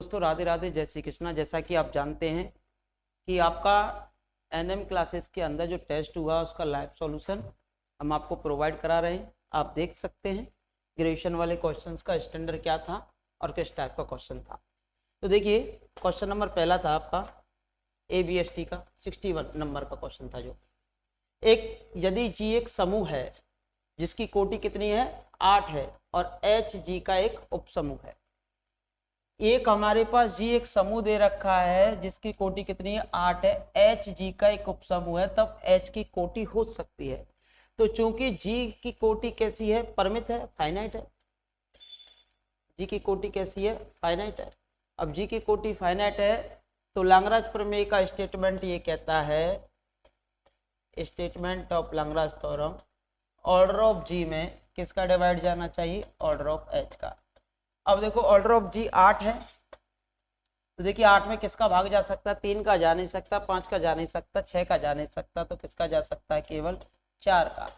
दोस्तों राधे राधे, जय श्री कृष्णा। जैसा कि आप जानते हैं कि आपका एनएम क्लासेस के अंदर जो टेस्ट हुआ उसका लाइव सॉल्यूशन हम आपको प्रोवाइड करा रहे हैं। आप देख सकते हैं ग्रेजुएशन वाले क्वेश्चंस का स्टैंडर्ड क्या था और किस टाइप का क्वेश्चन था। तो देखिए, क्वेश्चन नंबर पहला था आपका ABST का 61 नंबर का क्वेश्चन था। जो यदि G एक समूह है जिसकी कोटि कितनी है, 8 है, और HG का एक उपसमूह है। एक हमारे पास जी एक समूह दे रखा है जिसकी कोटि कितनी है, 8 है, एच जी का एक उपसमूह है, तब एच की कोटि हो सकती है। तो चूंकि जी की कोटि कैसी है, परिमित है, फाइनाइट है। जी की कोटि कैसी है, फाइनाइट है। अब जी की कोटि फाइनाइट है तो लैग्रांज प्रमेय का स्टेटमेंट ये कहता है, statement of Lagrange theorem, order of G में किसका डिवाइड जाना चाहिए, ऑर्डर ऑफ एच का। अब देखो ऑर्डर ऑफ जी 8 है, तो देखिए 8 में किसका भाग जा सकता है, 3 का जा नहीं सकता, 5 का जा नहीं सकता, 6 का जा नहीं सकता, तो किसका जा सकता है, केवल 4 का,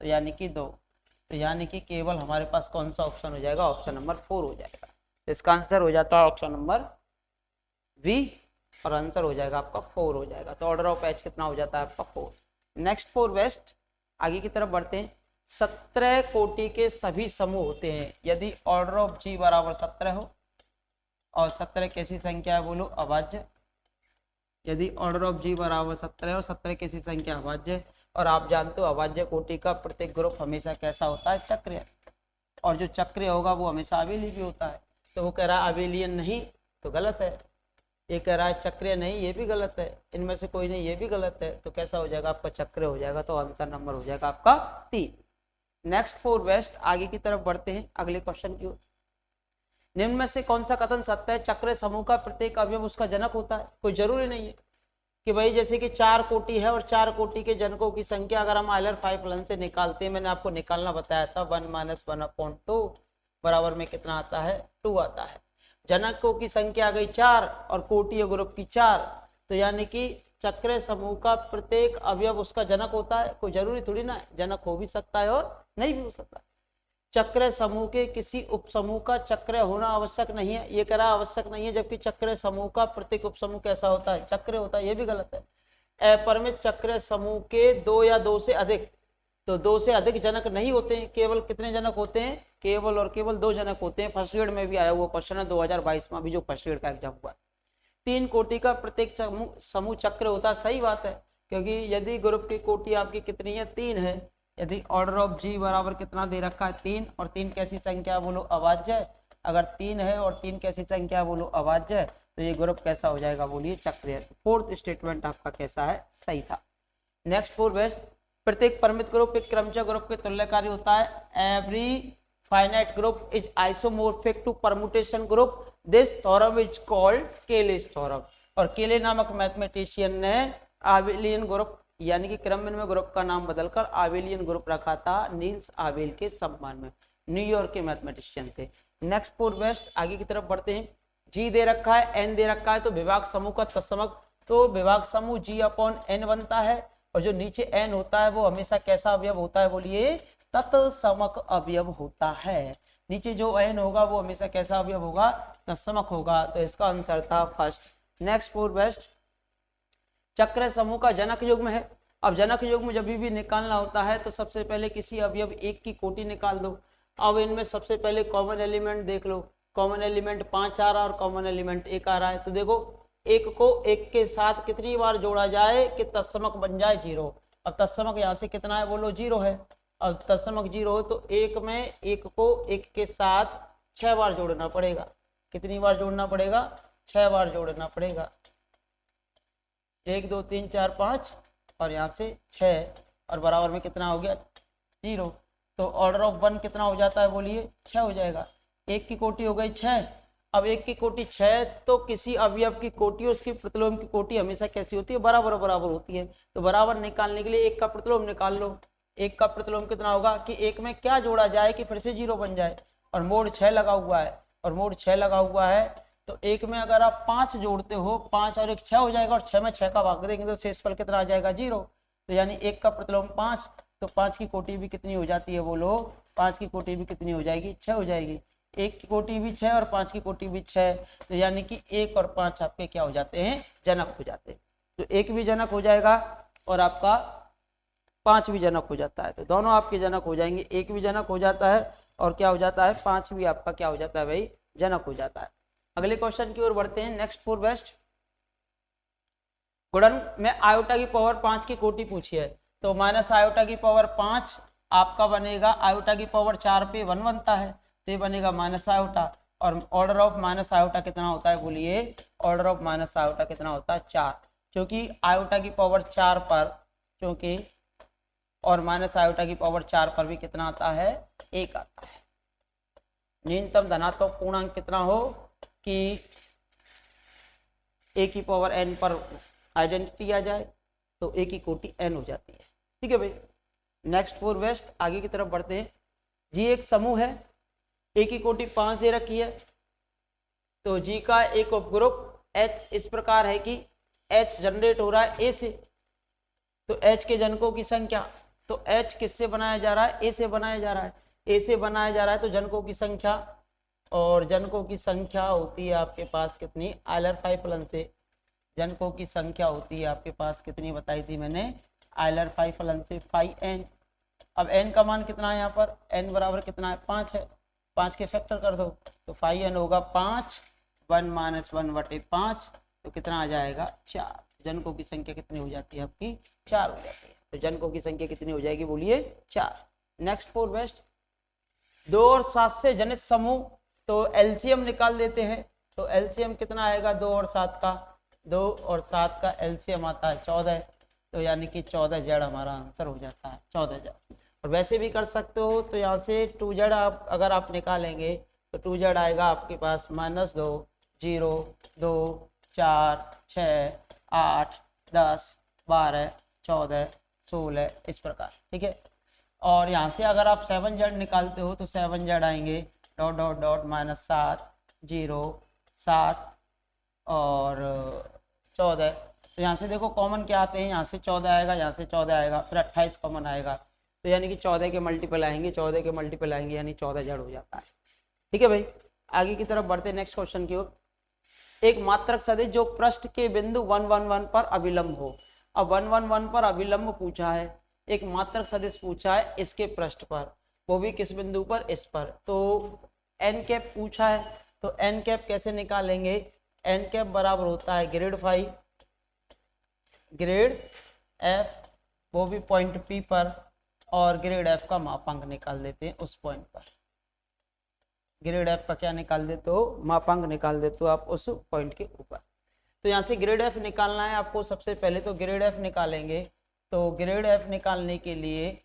तो यानी कि 2। तो यानी कि केवल हमारे पास कौन सा ऑप्शन हो जाएगा, ऑप्शन नंबर 4 हो जाएगा। तो इसका आंसर हो जाता है ऑप्शन नंबर बी, और आंसर हो जाएगा आपका 4 हो जाएगा। तो ऑर्डर ऑफ एच कितना हो जाता है आपका 4। नेक्स्ट 4 वेस्ट, आगे की तरफ बढ़ते हैं। 17 कोटि के सभी समूह होते हैं यदि ऑर्डर ऑफ जी बराबर 17 हो, और 17 कैसी संख्या है, बोलो अभाज्य। यदि ऑर्डर ऑफ जी बराबर 17 है और 17 कैसी संख्या, अभाज्य। और आप जानते हो अभाज्य कोटि का प्रत्येक ग्रुप हमेशा कैसा होता है, चक्रीय। और जो चक्रीय होगा वो हमेशा अबेली भी होता है। तो वो कह रहा है अबेलियन नहीं, तो गलत है। ये कह रहा है चक्रीय नहीं, ये भी गलत है। इनमें से कोई नहीं, ये भी गलत है। तो कैसा हो जाएगा आपका, चक्रीय हो जाएगा। तो आंसर नंबर हो जाएगा आपका 3। नेक्स्ट 4 वेस्ट, आगे की तरफ बढ़ते हैं अगले क्वेश्चन की ओर। निम्न में से कौन सा कथन सत्य है, चक्र समूह का प्रत्येक अवयव उसका जनक होता है। कोई जरूरी नहीं है कि भाई जैसे कि 4 कोटि है और 4 कोटि के जनकों की संख्या अगर हम आयलर 5 लन से निकालते हैं, मैंने आपको निकालना बताया था, 1 - 1/2 बराबर में कितना आता है, 2 आता है। जनकों की संख्या आ गई 4 और कोटि ग्रुप की 4, तो यानी कि चक्र समूह का प्रत्येक अवयव उसका जनक होता है। कोई जरूरी थोड़ी ना है, जनक हो भी सकता है और नहीं भी हो सकता। चक्र समूह के किसी उपसमूह का चक्र होना आवश्यक नहीं है, ये कह रहा आवश्यक नहीं है, जबकि चक्र समूह का प्रत्येक उपसमूह कैसा होता है, चक्र होता है, ये भी गलत है। अपरिमित चक्र समूह के 2 या 2 से अधिक, तो 2 से अधिक जनक नहीं होते हैं। केवल कितने जनक होते हैं, केवल और केवल 2 जनक होते हैं। फर्स्ट ग्रेड में भी आया हुआ क्वेश्चन है 2022 में भी, जो फर्स्ट ग्रेड का एग्जाम हुआ। 3 कोटि का प्रत्येक समूह चक्र होता है, सही बात है। क्योंकि यदि ग्रुप की कोटि आपकी कितनी है, 3 है, यदि ऑर्डर ऑफ जी बराबर कितना दे रखा है, 3, और 3 कैसी संख्या, बोलो अभाज्य। अगर 3 है और 3 कैसी संख्या, बोलो अभाज्य, तो ये ग्रुप कैसा हो जाएगा, बोलिए चक्रीय। फोर्थ स्टेटमेंट आपका कैसा है, सही था। नेक्स्ट 4 बेस्ट, प्रत्येक परिमित ग्रुप एक क्रमचय ग्रुप के तुल्यकारी होता है। Every finite group is isomorphic to permutation group, this theorem is called Cayley's theorem. और केले नामक मैथमेटिशियन ने आबेलियन ग्रुप यानी कि क्रमविनिमय ग्रुप का नाम बदलकर आबेलियन ग्रुप रखा था नील्स आबेल के सम्मान में। न्यूयॉर्क के मैथमेटिशियन थे। नेक्स्ट 4 बेस्ट, आगे की तरफ बढ़ते हैं। जी दे रखा है, एन दे रखा है, तो विभाग समूह का तत्समक, तो विभाग समूह G/N बनता है। और जो नीचे एन होता है वो हमेशा कैसा अवयव होता है, बोलिए तत्समक अवयव होता है। नीचे जो एन होगा वो हमेशा कैसा अवयव होगा, तत्समक होगा। तो इसका आंसर था फर्स्ट। नेक्स्ट 4 बेस्ट, चक्र समूह का जनक युग्म है। अब जनक युग्म जब भी निकालना होता है तो सबसे पहले किसी अवयव एक की कोटि निकाल दो। अब इनमें सबसे पहले कॉमन एलिमेंट देख लो, कॉमन एलिमेंट 5 आ रहा है और कॉमन एलिमेंट 1 आ रहा है। तो देखो एक को एक के साथ कितनी बार जोड़ा जाए कि तत्समक बन जाए 0। अब तत्समक यहाँ से कितना है, बोलो 0 है। अब तत्समक 0 हो तो एक में एक को एक के साथ 6 बार जोड़ना पड़ेगा। कितनी बार जोड़ना पड़ेगा, 6 बार जोड़ना पड़ेगा। 1 2 3 4 5 और यहाँ से 6, और बराबर में कितना हो गया, 0। तो ऑर्डर ऑफ 1 कितना हो जाता है, बोलिए 6 हो जाएगा। एक की कोटि हो गई 6। अब एक की कोटि 6, तो किसी अवयव की कोटि और उसकी प्रतिलोम की कोटि हमेशा कैसी होती है, बराबर बराबर होती है। तो बराबर निकालने के लिए एक का प्रतिलोम निकाल लो। एक का प्रतिलोम कितना होगा कि एक में क्या जोड़ा जाए कि फिर से 0 बन जाए, और मोड 6 लगा हुआ है, और मोड 6 लगा हुआ है। तो एक में अगर आप 5 जोड़ते हो, 5 और 1 6 हो जाएगा, और 6 में 6 का भाग देंगे तो शेषफल कितना आ जाएगा, 0। तो यानी एक का प्रतिलोम 5, तो 5 की कोटि भी कितनी हो जाती है, बोलो 5 की कोटि भी कितनी हो जाएगी, 6 हो जाएगी। 1 की कोटि भी 6 और 5 की कोटि भी 6, तो यानी कि 1 और 5 आपके क्या हो जाते हैं, जनक हो जाते हैं। तो 1 भी जनक हो जाएगा और आपका 5 भी जनक हो जाता है, तो दोनों आपके जनक हो जाएंगे। 1 भी जनक हो जाता है और क्या हो जाता है, 5 भी आपका क्या हो जाता है भाई, जनक हो जाता है। अगले क्वेश्चन की ओर बढ़ते हैं। नेक्स्ट फोर बेस्ट गुणन में आयोटा की पावर 5 की कोटि पूछी है, तो माइनस आयोटा की पावर 5 आपका बनेगा, आयोटा की पावर 4 पे 1 बनता है, तो ये बनेगा माइनस आयोटा। और ऑर्डर ऑफ माइनस आयोटा कितना होता है, बोलिए ऑर्डर ऑफ माइनस आयोटा कितना होता है, 4, क्योंकि आयोटा की पावर 4 पर, क्योंकि और माइनस आयोटा की पावर 4 पर भी कितना आता है, 1 आता है। न्यूनतम धनात्मक पूर्णांक कितना हो कि a की पावर n पर आइडेंटिटी आ जाए, तो a की कोटि n हो जाती है। ठीक है भाई। नेक्स्ट फोर बेस्ट आगे की तरफ बढ़ते हैं। जी एक समूह है, a की कोटि 5 दे रखी है, तो जी का एक उपग्रुप H इस प्रकार है कि H जनरेट हो रहा है A से, तो H के जनकों की संख्या, तो H किससे बनाया जा रहा है, A से बनाया जा रहा है, A से बनाया जा रहा है, तो जनकों की संख्या, और जनकों की संख्या होती है आपके पास कितनी, आयलर फाई फलन से जनकों की संख्या होती है आपके पास कितनी बताई थी मैंने, आयलर फाई फलन से फाई n। अब n का मान कितना है यहाँ पर, n बराबर कितना है, 5 है, 5 के फैक्टर कर दो, तो फाई n होगा 5, 1 माइनस 1/5, तो कितना आ जाएगा, 4। जनकों की संख्या कितनी हो जाती है आपकी, 4 हो जाती है। तो जनकों की संख्या कितनी हो जाएगी, बोलिए 4। नेक्स्ट फोर बेस्ट 2 और 7 से जनित समूह, तो एलसीएम निकाल देते हैं, तो एलसीएम कितना आएगा 2 और 7 का, 2 और 7 का एलसीएम आता है 14, तो यानी कि 14 जेड हमारा आंसर हो जाता है, 14 जेड। और वैसे भी कर सकते हो, तो यहाँ से 2 जेड आप अगर आप निकालेंगे तो 2 जेड आएगा आपके पास -2, 0, 2, 4, 6, 8, 10, 12, 14, 16 इस प्रकार। ठीक है। और यहाँ से अगर आप 7 जेड निकालते हो तो 7 जेड आएंगे डॉट डॉट डॉट -7, 0, 7 और 14। तो यहाँ से देखो कॉमन क्या आते हैं, यहाँ से 14 आएगा, यहाँ से 14 आएगा, फिर 28 कॉमन आएगा, तो यानी कि 14 के मल्टीपल आएंगे, 14 के मल्टीपल आएंगे, यानी 14 जेड हो जाता है। ठीक है भाई। आगे की तरफ बढ़ते हैं नेक्स्ट क्वेश्चन की ओर। एक मात्रक सदिश जो पृष्ठ के बिंदु 1, 1, 1 पर अभिलंब हो। अब 1, 1, 1 पर अभिलंब पूछा है, एक मात्रक सदिश पूछा है इसके पृष्ठ पर, वो भी किस बिंदु पर, इस पर। तो एन कैप पूछा है, तो एन कैप कैसे निकालेंगे, एन कैप बराबर होता है ग्रेड फाई ग्रेड एफ, वो भी पॉइंट पी पर, और ग्रेड एफ का मापांक निकाल देते हैं उस पॉइंट पर। ग्रेड एफ का क्या निकाल देते हो, मापांक निकाल देते हो आप उस पॉइंट के ऊपर। तो यहाँ से ग्रेड एफ निकालना है आपको, सबसे पहले तो ग्रेड एफ निकालेंगे। तो ग्रेड एफ निकालने के लिए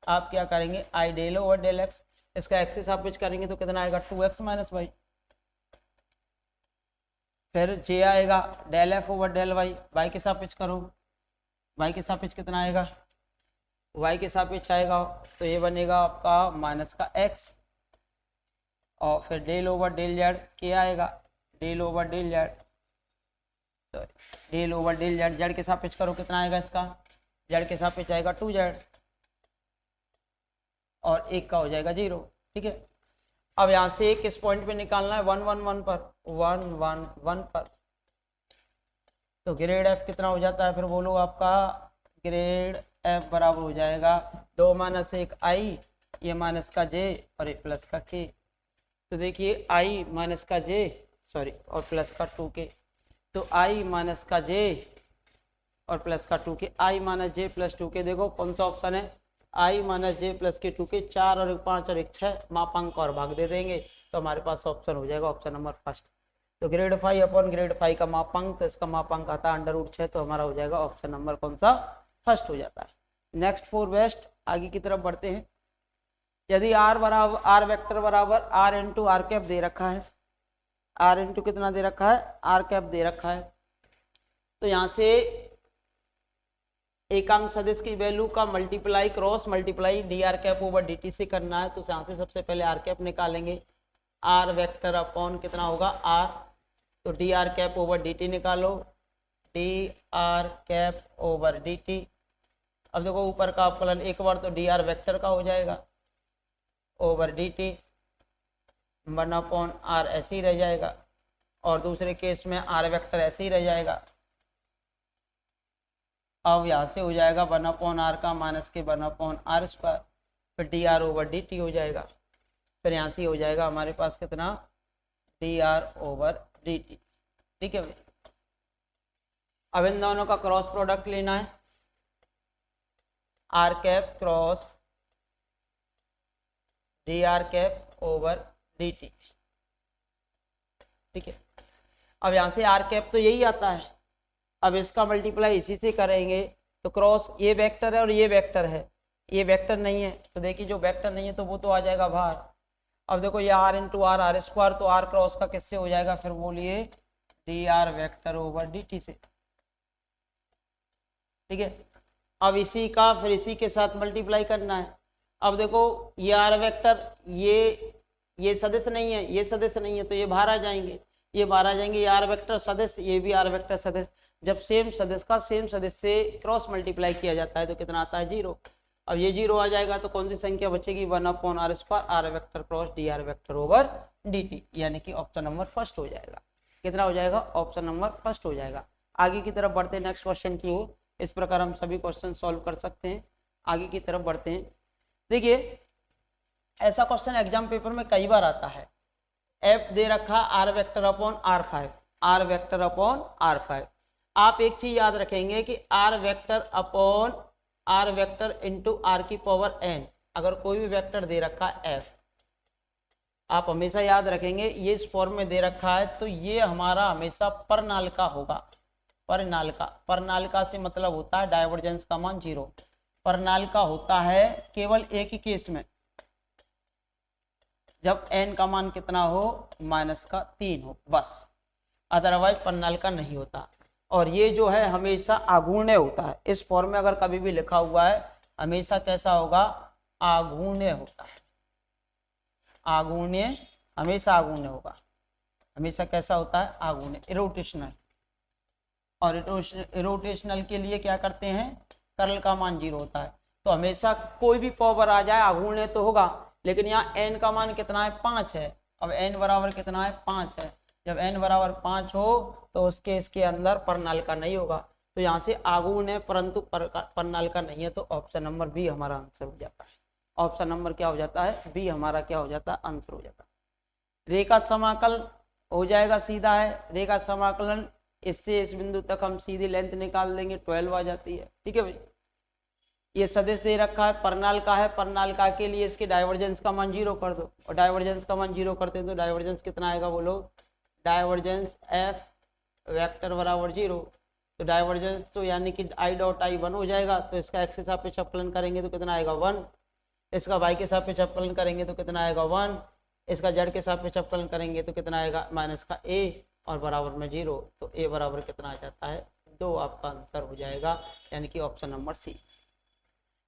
आप क्या करेंगे, आई डेल ओवर डेल एक्स, इसका एक्स के सापेक्ष करेंगे तो कितना आएगा, 2x माइनस वाई। फिर जे आएगा del f over del y, y के सापेक्ष करो, वाई के सापेक्ष कितना आएगा, वाई के सापेक्ष आएगा, तो ये बनेगा आपका माइनस का एक्स, और फिर डेल ओवर डेल जेड के आएगा, डेल ओवर डेल जेड, तो del over del z, z के सापेक्ष करो कितना आएगा, इसका जेड के सापेक्ष आएगा 2z, और 1 का हो जाएगा 0। ठीक है। अब यहाँ से किस पॉइंट पे निकालना है, 1, 1, 1 पर, 1, 1, 1 पर, तो ग्रेड एफ कितना हो जाता है, फिर बोलो आपका ग्रेड एफ बराबर हो जाएगा 2 माइनस 1 आई, ये माइनस का जे और ये प्लस का के। तो देखिए आई माइनस का जे, सॉरी, और प्लस का 2k, तो आई माइनस का जे और प्लस का 2k, आई माइनस जे प्लस 2k, देखो कौन सा ऑप्शन है, आई माइनस जे प्लस के 2k, 4 और 1 5 और 1 6, मापांक और भाग दे देंगे, तो हमारे पास ऑप्शन हो जाएगा ऑप्शन नंबर फर्स्ट। तो grade phi upon grade phi का मापांक, तो इसका मापांक आता है √6, तो हमारा हो जाएगा ऑप्शन नंबर कौन सा, फर्स्ट हो जाता है। नेक्स्ट फोर बेस्ट आगे की तरफ बढ़ते हैं। यदि आर बराबर, आर वेक्टर बराबर आर इंटू आर कैप दे रखा है, आर इंटू कितना दे रखा है, आर कैप दे रखा है, तो यहाँ से एकांक सदिश की वैल्यू का multiply cross multiply D are cap over D T से करना है। तो यहाँ से सबसे पहले आर कैप निकालेंगे, आर वेक्टर अपॉन कितना होगा आर, तो D are cap over D T निकालो, D are cap over D T. अब देखो ऊपर का अपकलन एक बार तो डी आर वेक्टर का हो जाएगा over D t, one upon r ऐसे ही रह जाएगा, और दूसरे केस में आर वेक्टर ऐसे ही रह जाएगा। अब यहाँ से हो जाएगा वन अपॉन आर का माइनस के वन अपॉन आर स्क्वायर, फिर D R over D T हो जाएगा। फिर यहाँ से हो जाएगा हमारे पास कितना, D R over D t. ठीक है भाई, अब इन दोनों का क्रॉस प्रोडक्ट लेना है, r cap cross d are cap over D t. ठीक है, अब यहाँ से आर कैप तो यही आता है, अब इसका मल्टीप्लाई इसी से करेंगे तो क्रॉस ये वेक्टर है और ये वेक्टर है, ये वेक्टर नहीं है तो देखिए जो वेक्टर नहीं है तो वो तो आ जाएगा बाहर। अब देखो ये r into r r square, तो आर क्रॉस का किससे हो जाएगा, फिर बोलिए d r vector over D T से। ठीक है, अब इसी का फिर इसी के साथ मल्टीप्लाई करना है। अब देखो ये आर वेक्टर ये सदिश नहीं है, ये सदिश नहीं है तो ये बाहर आ जाएंगे, ये बाहर आ जाएंगे, ये आर वेक्टर सदिश, ये भी आर वेक्टर सदिश। जब सेम सदिश का सेम सदिश से क्रॉस मल्टीप्लाई किया जाता है तो कितना आता है, 0। अब ये 0 आ जाएगा तो कौन सी संख्या बचेगी, one upon r square r vector cross d r vector over D t, यानी कि ऑप्शन नंबर फर्स्ट हो जाएगा। कितना हो जाएगा, ऑप्शन नंबर फर्स्ट हो जाएगा। आगे की तरफ बढ़ते हैं नेक्स्ट क्वेश्चन की ओर। इस प्रकार हम सभी क्वेश्चन सॉल्व कर सकते हैं। आगे की तरफ बढ़ते हैं। देखिए ऐसा क्वेश्चन एग्जाम पेपर में कई बार आता है, एफ दे रखा r vector upon r 5, r vector upon r 5। आप एक चीज याद रखेंगे कि r vector upon r vector into r की पावर एन, अगर कोई भी वेक्टर दे रखा एफ, आप हमेशा याद रखेंगे ये इस फॉर्म में दे रखा है तो ये हमारा हमेशा परनालिका होगा। परनालिका, परनालिका से मतलब होता है डाइवर्जेंस का मान 0। परनालिका होता है केवल एक ही केस में, जब n का मान कितना हो, -3 हो, बस, अदरवाइज परनालिका नहीं होता। और ये जो है हमेशा आघूर्ण्य होता है। इस फॉर्म में अगर कभी भी लिखा हुआ है हमेशा कैसा होगा, आघूर्ण्य होता है। आघूर्ण्य, हमेशा आघूर्ण्य होगा, हमेशा कैसा होता है, आघूर्ण्य, इरोटेशनल। और इरोटेशनल के लिए क्या करते हैं, कर्ल का मान 0 होता है। तो हमेशा कोई भी पावर आ जाए आघूर्ण्य तो होगा, लेकिन यहाँ n का मान कितना है, 5 है। अब n बराबर कितना है, 5 है। जब n बराबर 5 हो तो उसके इसके अंदर परनालिका नहीं होगा, तो यहाँ से आघूर्ण है परंतु परनालिका नहीं है, तो ऑप्शन नंबर बी हमारा आंसर हो जाता है। ऑप्शन नंबर क्या हो जाता है, बी हमारा क्या हो जाता है, आंसर हो जाता है। रेखा समाकल हो जाएगा सीधा है, रेखा समाकलन इससे इस बिंदु तक हम सीधी लेंथ निकाल देंगे, 12 आ जाती है। ठीक है भाई, ये सदिश दे रखा है, परनालिका है, परनालिका के लिए इसके डाइवर्जेंस का मान 0 कर दो, और डाइवर्जेंस का मान 0 करते हैं तो डाइवर्जेंस कितना आएगा बोलो, डाइवर्जेंस एफ वेक्टर बराबर 0। तो डाइवर्जेंस तो यानी कि आई डॉट आई 1 हो जाएगा, तो इसका एक्स के सापेक्ष अवकलन करेंगे तो कितना आएगा 1, इसका वाई के सापेक्ष अवकलन करेंगे तो कितना आएगा 1, इसका जेड के सापेक्ष अवकलन करेंगे तो कितना आएगा माइनस का ए, और बराबर में 0। तो ए बराबर कितना आ जाता है 2, आपका आंसर हो जाएगा, यानी कि ऑप्शन नंबर सी।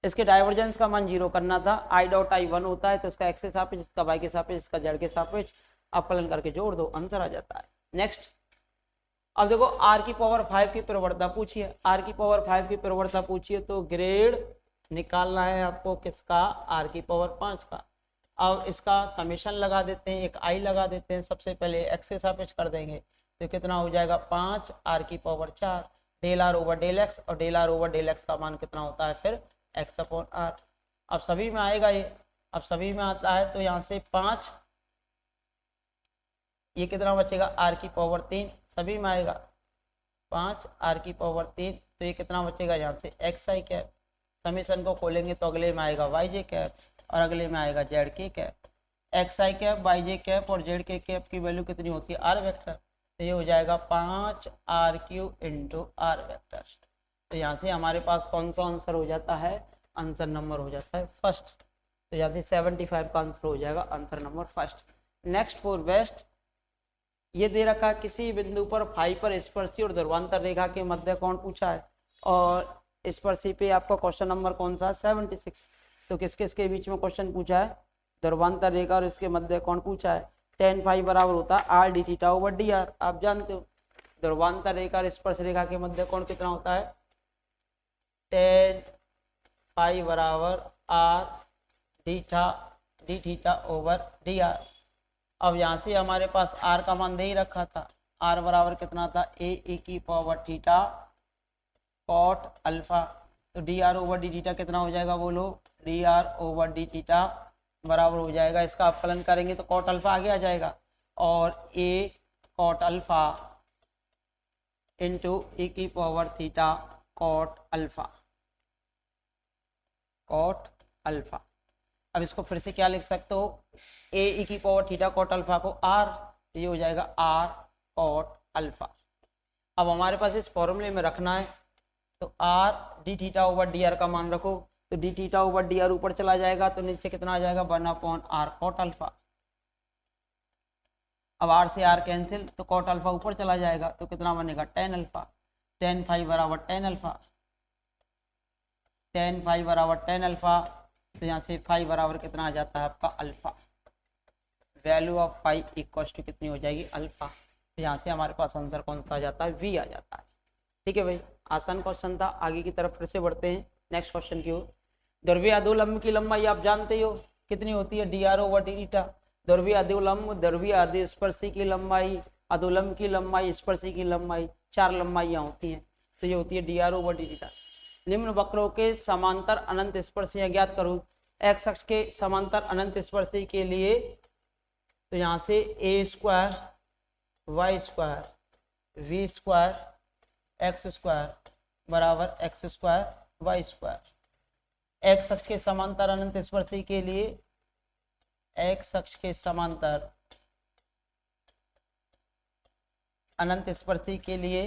इसके डाइवर्जेंस का मान 0 करना था, आई डॉट आई 1 होता है तो इसका एक्स के सापेक्ष, इसका वाई के सापेक्ष, इसका जेड के सापेक्ष अवकलन करके जोड़ दो, आंसर आ जाता है। नेक्स्ट, अब देखो r की पावर 5 की प्रवणता पूछिए, r की पावर 5 की प्रवणता पूछिए तो ग्रेड निकालना है आपको किसका, r की पावर 5 का। अब इसका समेशन लगा देते हैं, एक i लगा देते हैं, सबसे पहले x के सापेक्ष कर देंगे तो कितना हो जाएगा 5 r की power 4 del r over del x, और del r over del x का मान कितना होता है फिर x अपॉन r। अब सभी में आएगा ये, अब सभी में आता है तो यहाँ से 5, ये कितना बचेगा r की पावर 3, सभी में आएगा 5 r की पावर 3, तो ये कितना बचेगा यहाँ से एक्स आई कैप। समीशन को खोलेंगे तो अगले में आएगा वाई जे कैप, और अगले में आएगा जेड के कैप। एक्स आई कैप, वाई जे कैप और जेड के कैप की वैल्यू कितनी होती है, आर वेक्टर, तो ये हो जाएगा 5 r cube into r vector. तो यहाँ से हमारे पास कौन सा आंसर हो जाता है, आंसर नंबर हो जाता है फर्स्ट। तो यहाँ से 75 का आंसर हो जाएगा, answer number first. Next for west, ये दे रखा किसी बिंदु पर फाई पर स्पर्शी और ध्रुवांतर रेखा के मध्य कोण पूछा है, और स्पर्शी पे आपका क्वेश्चन नंबर कौन सा 76। तो किस किस के बीच में क्वेश्चन पूछा है, ध्रुवांतर रेखा और इसके मध्य कोण पूछा है। tan फाई बराबर होता है r D theta over D R, आप जानते हो। ध्रुवांतर रेखा और स्पर्श रेखा के मध्य कोण कितना होता है, tan फाई बराबर R D theta over D R. अब यहाँ से हमारे पास आर का मान दे ही रखा था, आर बराबर कितना था, ए की पावर थीटा कॉट अल्फा। तो D are over D theta कितना हो जाएगा बोलो, D R over D theta बराबर हो जाएगा, इसका अपकलन करेंगे तो कॉट अल्फा आगे आ जाएगा, और a cot alpha into a की power theta cot alpha, cot alpha. अब इसको फिर से क्या लिख सकते हो, ए की पावर थीटा कॉट अल्फा को आर, ये हो जाएगा आर कॉट अल्फा। अब हमारे पास इस फॉर्मूले में रखना है, तो R D theta over D R का मान रखो, तो D theta over D R ऊपर चला जाएगा तो नीचे कितना आ जाएगा, 1/r कॉट अल्फा। अब आर से आर कैंसिल, तो कॉट अल्फा ऊपर चला जाएगा तो कितना बनेगा, टेन अल्फा, टेन फाइव बराबर टेन अल्फा, टेन फाइव बराबर टेन अल्फा। तो यहाँ से फाइव बराबर कितना आ जाता है आपका alpha, value of five equal to कितनी हो जाएगी, अल्फा। तो यहाँ से हमारे पास आंसर कौन सा आ जाता है, वी आ जाता है। ठीक है भाई, आसान क्वेश्चन था। आगे की तरफ फिर से बढ़ते हैं नेक्स्ट क्वेश्चन की ओर। ध्रुवीय अधोलंब की लंबाई आप जानते हो कितनी होती है, D R over D theta. ध्रुवीय अधोलंब, ध्रुवीय अधिस्पर्शी की लंबाई, अधोलंब की लंबाई, स्पर्शी की लंबाई, चार लंबाइयाँ होती हैं, तो ये होती है D R over D theta. निम्न वक्रों के समांतर अनंत स्पर्शियाँ ज्ञात करो। एक्स अक्ष के समांतर अनंत स्पर्शी के लिए तो यहाँ से A square Y square V square X square बराबर X square Y square. X अक्ष के समांतर अनंत स्पर्शी के लिए, एक्स अक्ष के समांतर अनंत स्पर्शी के लिए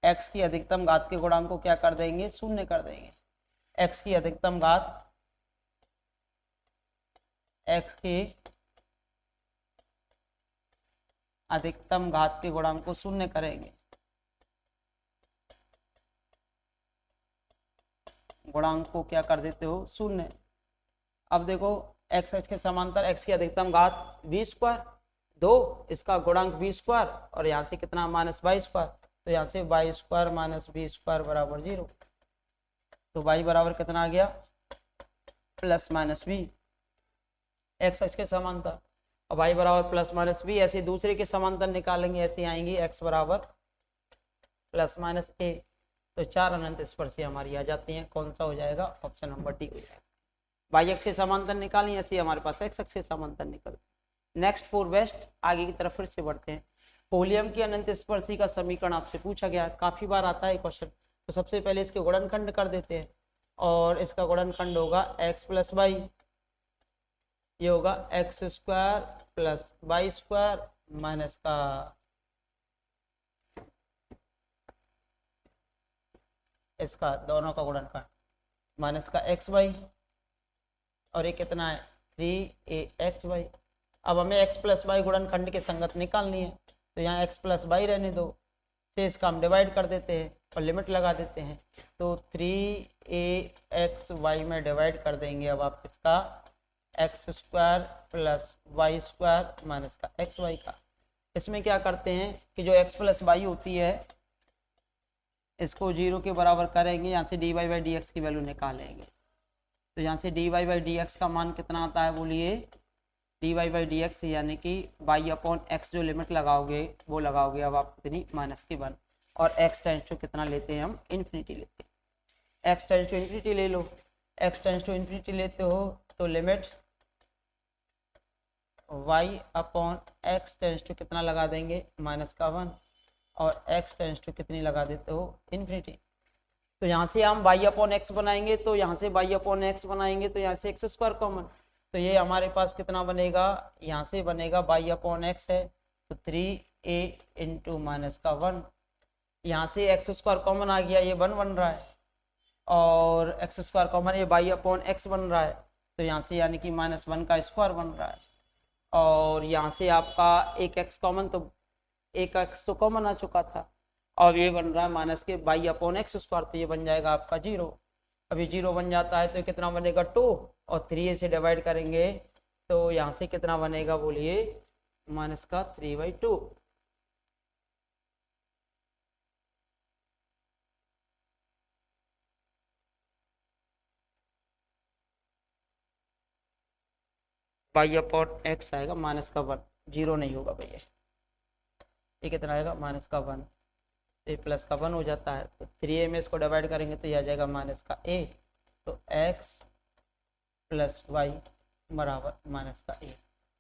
एक्स की अधिकतम घात के गुणांक को क्या कर देंगे, शून्य कर देंगे। एक्स की अधिकतम घात, एक्स के अधिकतम घात के गुणांक को शून्य करेंगे, गुणांक को क्या कर देते हो, शून्य। अब देखो एक्स अक्ष के समांतर एक्स की अधिकतम घात बी स्क्वायर, दो इसका गुणांक बी स्क्वायर, और यहाँ से कितना माइनस वाई स्क्वायर, तो यहाँ से y square minus b square बराबर 0। तो वाई बराबर कितना आ गया, प्लस माइनस बी, एक्स अक्ष के समांतर। और वाई बराबर प्लस माइनस बी, ऐसे दूसरे के समांतर निकालेंगे, ऐसे आएंगी एक्स बराबर प्लस माइनस ए। तो चार अनंत स्पर्शियाँ हमारी आ जाती हैं, कौन सा हो जाएगा, ऑप्शन नंबर डी हो जाएगा। वाई अक्ष से समांतर निकाली, ऐसे हमारे पास एक्स अक्ष से समांतर निकल। नेक्स्ट फॉर वेस्ट, आगे की तरफ फिर से बढ़ते हैं। पोलियम की अनंत स्पर्शी का समीकरण आपसे पूछा गया, काफी बार आता है क्वेश्चन। तो सबसे पहले इसके गुणनखंड कर देते हैं, और इसका गुणनखंड होगा एक्स प्लस वाई, ये होगा x square plus y square minus का इसका दोनों का गुणनखंड माइनस का एक्स वाई, और ये कितना है 3axy। अब हमें x प्लस वाई गुणनखंड के संगत निकालनी है, तो यहाँ x प्लस वाई रहने दो, से इसका हम डिवाइड कर देते हैं और लिमिट लगा देते हैं, तो 3axy में डिवाइड कर देंगे। अब आप इसका x square plus y square minus का एक्स वाई का, इसमें क्या करते हैं कि जो x प्लस वाई होती है इसको 0 के बराबर करेंगे, यहाँ से dy बाई डी एक्स की वैल्यू निकालेंगे। तो यहाँ से dy बाई डी एक्स का मान कितना आता है बोलिए, dy बाई डी एक्स यानी कि y अपॉन एक्स जो लिमिट लगाओगे वो लगाओगे अब आप कितनी, -1, और x टेंस टू कितना लेते हैं हम, इन्फिनिटी लेते हैं। x टेंस टू इन्फिनिटी ले लो, x टेंस टू इन्फिनिटी लेते हो तो limit y upon x tends to कितना लगा देंगे, -1, और x टेंस टू कितनी लगा देते हो, इन्फिनिटी। तो यहाँ से हम y अपॉन एक्स बनाएंगे, तो यहाँ से y अपॉन एक्स बनाएंगे तो यहाँ से एक्स स्क्वायर कॉमन, तो ये हमारे पास कितना बनेगा, यहाँ से बनेगा y अपॉन एक्स है तो 3a इंटू -1, यहाँ से एक्स स्क्वायर कॉमन आ गया, ये 1 बन रहा है, और एक्स स्क्वायर कॉमन ये y अपॉन एक्स बन रहा है, तो यहाँ से यानी कि -1 का स्क्वायर बन रहा है, और यहाँ से आपका एक x कॉमन, तो एक x तो कॉमन आ चुका था, और ये बन रहा है माइनस के y अपॉन एक्स स्क्वायर, तो ये बन जाएगा आपका 0। अभी 0 बन जाता है तो कितना बनेगा 2, और 3 से डिवाइड करेंगे तो यहाँ से कितना बनेगा बोलिए, -3/2। वाई अपॉन एक्स आएगा माइनस का 1, 0 नहीं होगा भैया। ये कितना आएगा माइनस का 1, ए प्लस का 1 हो जाता है, तो 3a में इसको डिवाइड करेंगे तो ये आ जाएगा माइनस का a, तो x प्लस वाई बराबर माइनस का a।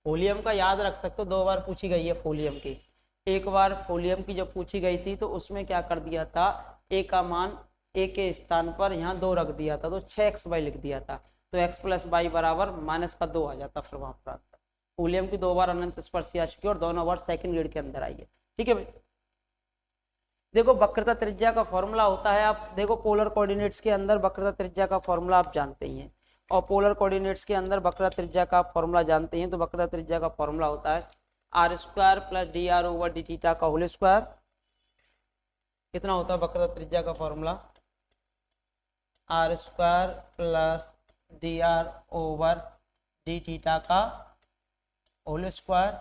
फोलियम का याद रख सकते हो, 2 बार पूछी गई है फोलियम की। एक बार फोलियम की जब पूछी गई थी तो उसमें क्या कर दिया था, a का मान a के स्थान पर यहाँ 2 रख दिया था, तो 6xy लिख दिया था, तो x प्लस वाई बराबर माइनस का 2 आ जाता फिर वहाँ पर आंसर। फोलियम की 2 बार अनंत स्पर्शी आ चुकी है और दोनों बार सेकंड ग्रेड के अंदर आई है। ठीक है भाई। देखो वक्रता त्रिज्या का फॉर्मूला होता है, आप देखो पोलर कोऑर्डिनेट्स के अंदर वक्रता त्रिज्या का फॉर्मूला आप जानते ही हैं, और पोलर कोऑर्डिनेट्स के अंदर वक्रता त्रिज्या का फॉर्मूला जानते हैं, तो वक्रता त्रिज्या का फॉर्मूला होता है r square plus D R over D theta का होल स्क्वायर। कितना होता है वक्रता त्रिज्या का formula, r square plus D R over D theta का होल स्क्वायर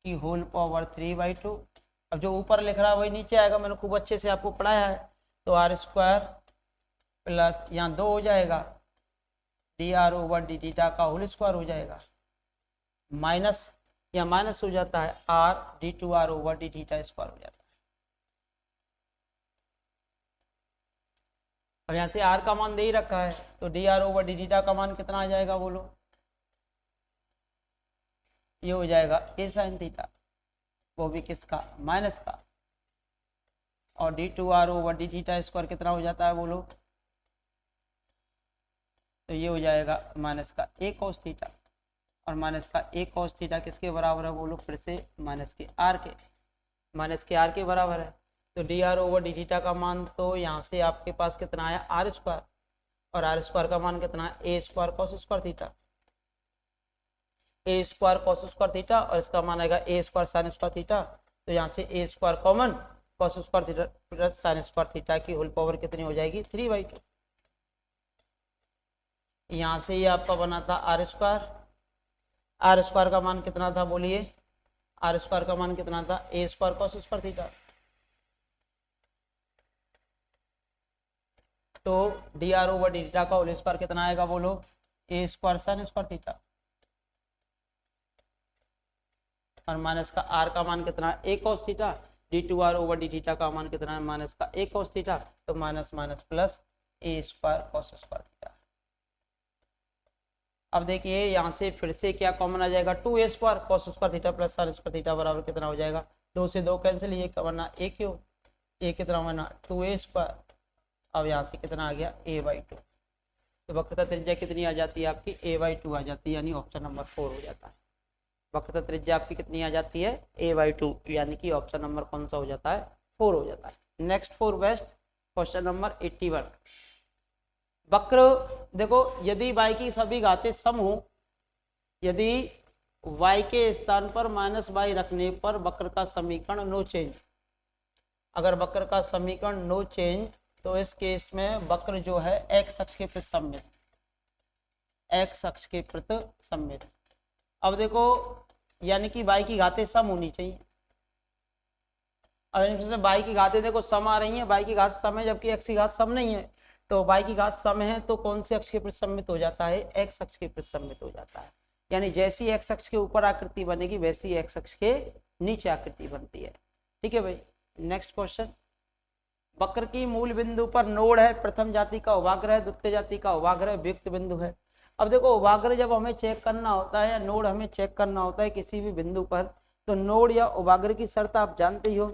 की होल पावर 3/2। अब जो ऊपर लिख रहा है वही नीचे आएगा, मैंने खूब अच्छे से आपको पढ़ाया है, तो आर स्क्वायर प्लस यहाँ 2 हो जाएगा d are over D theta का होल स्क्वायर हो जाएगा, माइनस या माइनस हो जाता है r d two are over D theta square हो जाता है। अब यहाँ से आर का मान दे ही रखा है, तो D are over D theta का मान कितना आ जाएगा बोलो, ये हो जाएगा ए साइन थीटा, वो भी किसका माइनस का, और d two are over D theta square कितना हो जाता है बोलो, तो ये हो जाएगा माइनस का ए कॉस थीटा, और माइनस का ए कॉस थीटा किसके बराबर है बोलो, फिर से माइनस के आर के बराबर है। तो D are over D theta का मान तो यहाँ से आपके पास कितना आया आर स्क्वायर, और आर स्क्वायर का मान कितना है ए square cos square theta, A square cos square theta, और इसका मान आएगा A square sine square theta, तो यहाँ से A square common cos square theta plus sine square theta की होल पावर कितनी हो जाएगी 3/2। यहाँ से ये आपका बना था आर स्क्वायर का मान कितना था बोलिए, आर स्क्वायर का मान कितना था A square cos square theta, तो D are over D theta का होल स्क्वायर कितना आएगा बोलो, A square sine square theta, और माइनस का आर का मान कितना है A cos theta, D two are over D theta का मान कितना है माइनस का ए कॉस थीटा, तो minus minus plus A square cos square theta. अब देखिए यहाँ से फिर से क्या कॉमन आ जाएगा 2a square cos square theta plus sine square theta बराबर कितना हो जाएगा, 2 से 2 कैंसिल, ये बना ए क्यू, ए कितना बना 2a स्क्वायर, अब यहाँ से कितना आ गया a/2, तो वक्रता त्रिज्या कितनी आ जाती है आपकी a/2 आ जाती है, यानी ऑप्शन नंबर 4 हो जाता है। वक्रता त्रिज्या आपकी कितनी आ जाती है a/2, यानी कि ऑप्शन नंबर कौन सा हो जाता है 4 हो जाता है। Next for best question number 81। वक्र देखो यदि y की सभी घातें सम हो, यदि y के स्थान पर माइनस वाई रखने पर वक्र का समीकरण नो चेंज, अगर वक्र का समीकरण नो चेंज तो इस केस में वक्र जो है x अक्ष के प्रति सममित, x अक्ष के प्रति सममित। अब देखो यानी कि y की घातें सम होनी चाहिए, अब इनमें से y की घातें देखो सम आ रही हैं, y की घात सम है जबकि x की घात सम नहीं है, तो y की घात सम है तो कौन से अक्ष के प्रति सममित हो जाता है, x अक्ष के प्रति सममित हो जाता है, यानी जैसी x अक्ष के ऊपर आकृति बनेगी वैसी x अक्ष के नीचे आकृति बनती है। ठीक है भाई। नेक्स्ट क्वेश्चन, वक्र की मूल बिंदु पर नोड है, प्रथम जाति का उभाग्र है, द्वितीय जाति का उभाग्र वियुक्त बिंदु है। अब देखो उभाग्र जब हमें चेक करना होता है या नोड हमें चेक करना होता है किसी भी बिंदु पर, तो नोड या उभाग्र की शर्त आप जानते ही हो,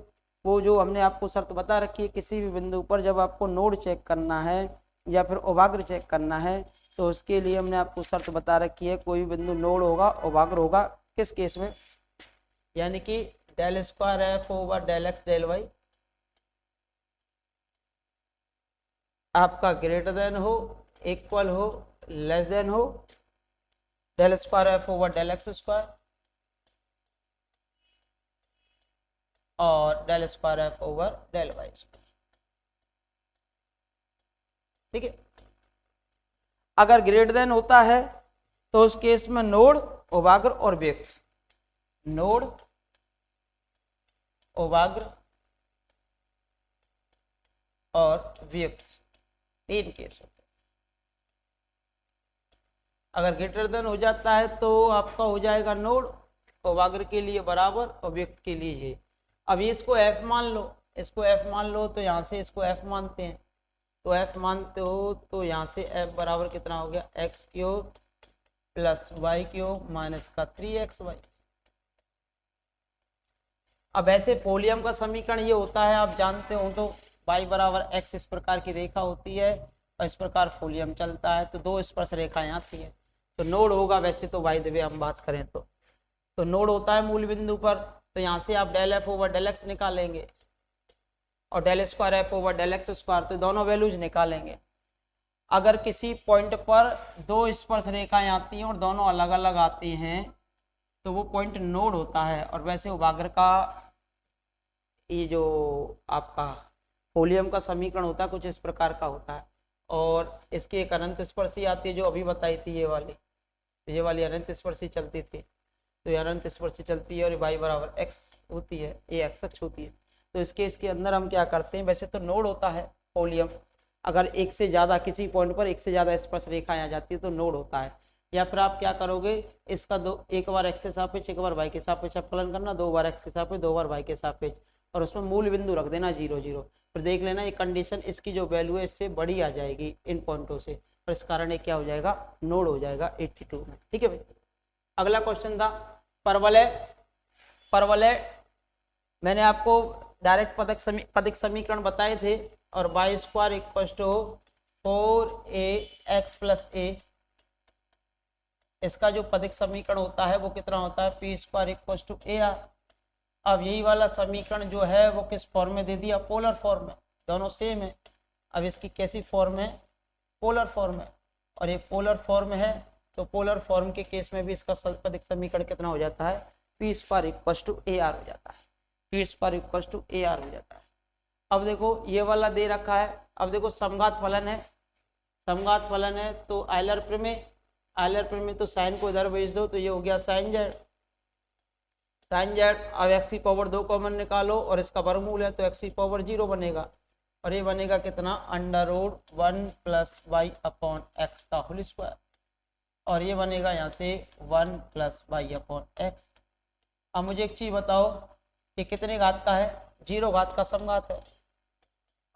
वो जो हमने आपको शर्त बता रखी है, किसी भी बिंदु पर जब आपको नोड चेक करना है या फिर उभाग्र चेक करना है तो उसके लिए हमने आपको शर्त बता रखी है, कोई भी बिंदु नोड होगा उभाग्र होगा किस केस में, यानी कि del square F over del X del Y आपका ग्रेटर देन हो, इक्वल हो, लेस देन हो del square F over del x square और del square F over del Y square. ठीक है, अगर ग्रेटर देन होता है तो उस केस में नोड उभाग्र और वियुक्त, नोड उभाग्र और वियुक्त 3 केस होते हैं। अगर ग्रेटर देन हो जाता है तो आपका हो जाएगा नोड, अवाग्र के लिए बराबर, ऑब्जेक्ट के लिए ये। अब ये इसको f मान लो, इसको f मान लो, तो यहाँ से इसको f मानते हैं, तो f मानते हो तो यहाँ से f बराबर कितना हो गया, x cube plus y cube minus का 3xy। अब ऐसे पोलियम का समीकरण ये होता है, आप जानते हो तो y बराबर x इस प्रकार की रेखा होती है और इस प्रकार पोलियम चलता है, तो दो स्पर्श रेखाएं आती है, तो नोड होगा वैसे तो बाय द वे हम बात करें तो नोड होता है मूल बिंदु पर। तो यहाँ से आप del f over del x निकालेंगे और del square F over del x square, तो दोनों वैल्यूज निकालेंगे। अगर किसी पॉइंट पर दो स्पर्श रेखाएं आती हैं और दोनों अलग अलग आती हैं तो वो पॉइंट नोड होता है। और वैसे उभाग्र का ये जो आपका पोलियम का समीकरण होता है कुछ इस प्रकार का होता है, और इसकी एक अनंत स्पर्शी आती है जो अभी बताई थी, ये वाली अनंत स्पर्शी चलती थी, तो ये अनंत स्पर्शी चलती है और y बराबर x होती है, ये x अक्ष होती है। तो इसके अंदर हम क्या करते हैं, वैसे तो नोड होता है पोलियम, अगर एक से ज़्यादा किसी पॉइंट पर एक से ज़्यादा स्पर्श रेखाएं आ जाती है तो नोड होता है। या फिर आप क्या करोगे, इसका एक बार x के सापेक्ष एक बार y के सापेक्ष अवकलन करना, दो बार x के सापेक्ष दो बार y के सापेक्ष, और उसमें मूल बिंदु रख देना 0 0। फिर देख लेना ये कंडीशन इसकी जो वैल्यू है इससे बड़ी आ जाएगी इन पॉइंटों से, और इस कारण ये क्या हो जाएगा, नोड हो जाएगा 82 में। ठीक है भाई। अगला क्वेश्चन था परवलय मैंने आपको डायरेक्ट पदिक समीकरण बताए थे, और y square equal to 4ax plus a, इसका जो पदिक समीकरण होता है वो कितना होता है, p square equal to ar। अब यही वाला समीकरण जो है वो किस फॉर्म में दे दिया, पोलर फॉर्म में, दोनों सेम है। अब इसकी कैसी फॉर्म है, पोलर फॉर्म है, और ये पोलर फॉर्म है तो पोलर फॉर्म के केस में भी इसका पदिक समीकरण कितना हो जाता है, p square equal to ar हो जाता है, p square equal to ar हो जाता है। अब देखो ये वाला दे रखा है, अब देखो समघात फलन है, समघात फलन है तो आयलर प्रमेय तो साइन को इधर भेज दो, तो ये हो गया साइन जेड, साइन जेड। अब एक्स की पावर 2 कॉमन निकालो और इसका वर्गमूल है तो एक्स की पावर 0 बनेगा, और ये बनेगा कितना, √1 प्लस वाई अपॉन एक्स का होल स्क्वायर, और ये बनेगा यहाँ से 1 प्लस वाई अपॉन एक्स। अब मुझे एक चीज़ बताओ कि कितने घात का है, 0 घात का समघात है।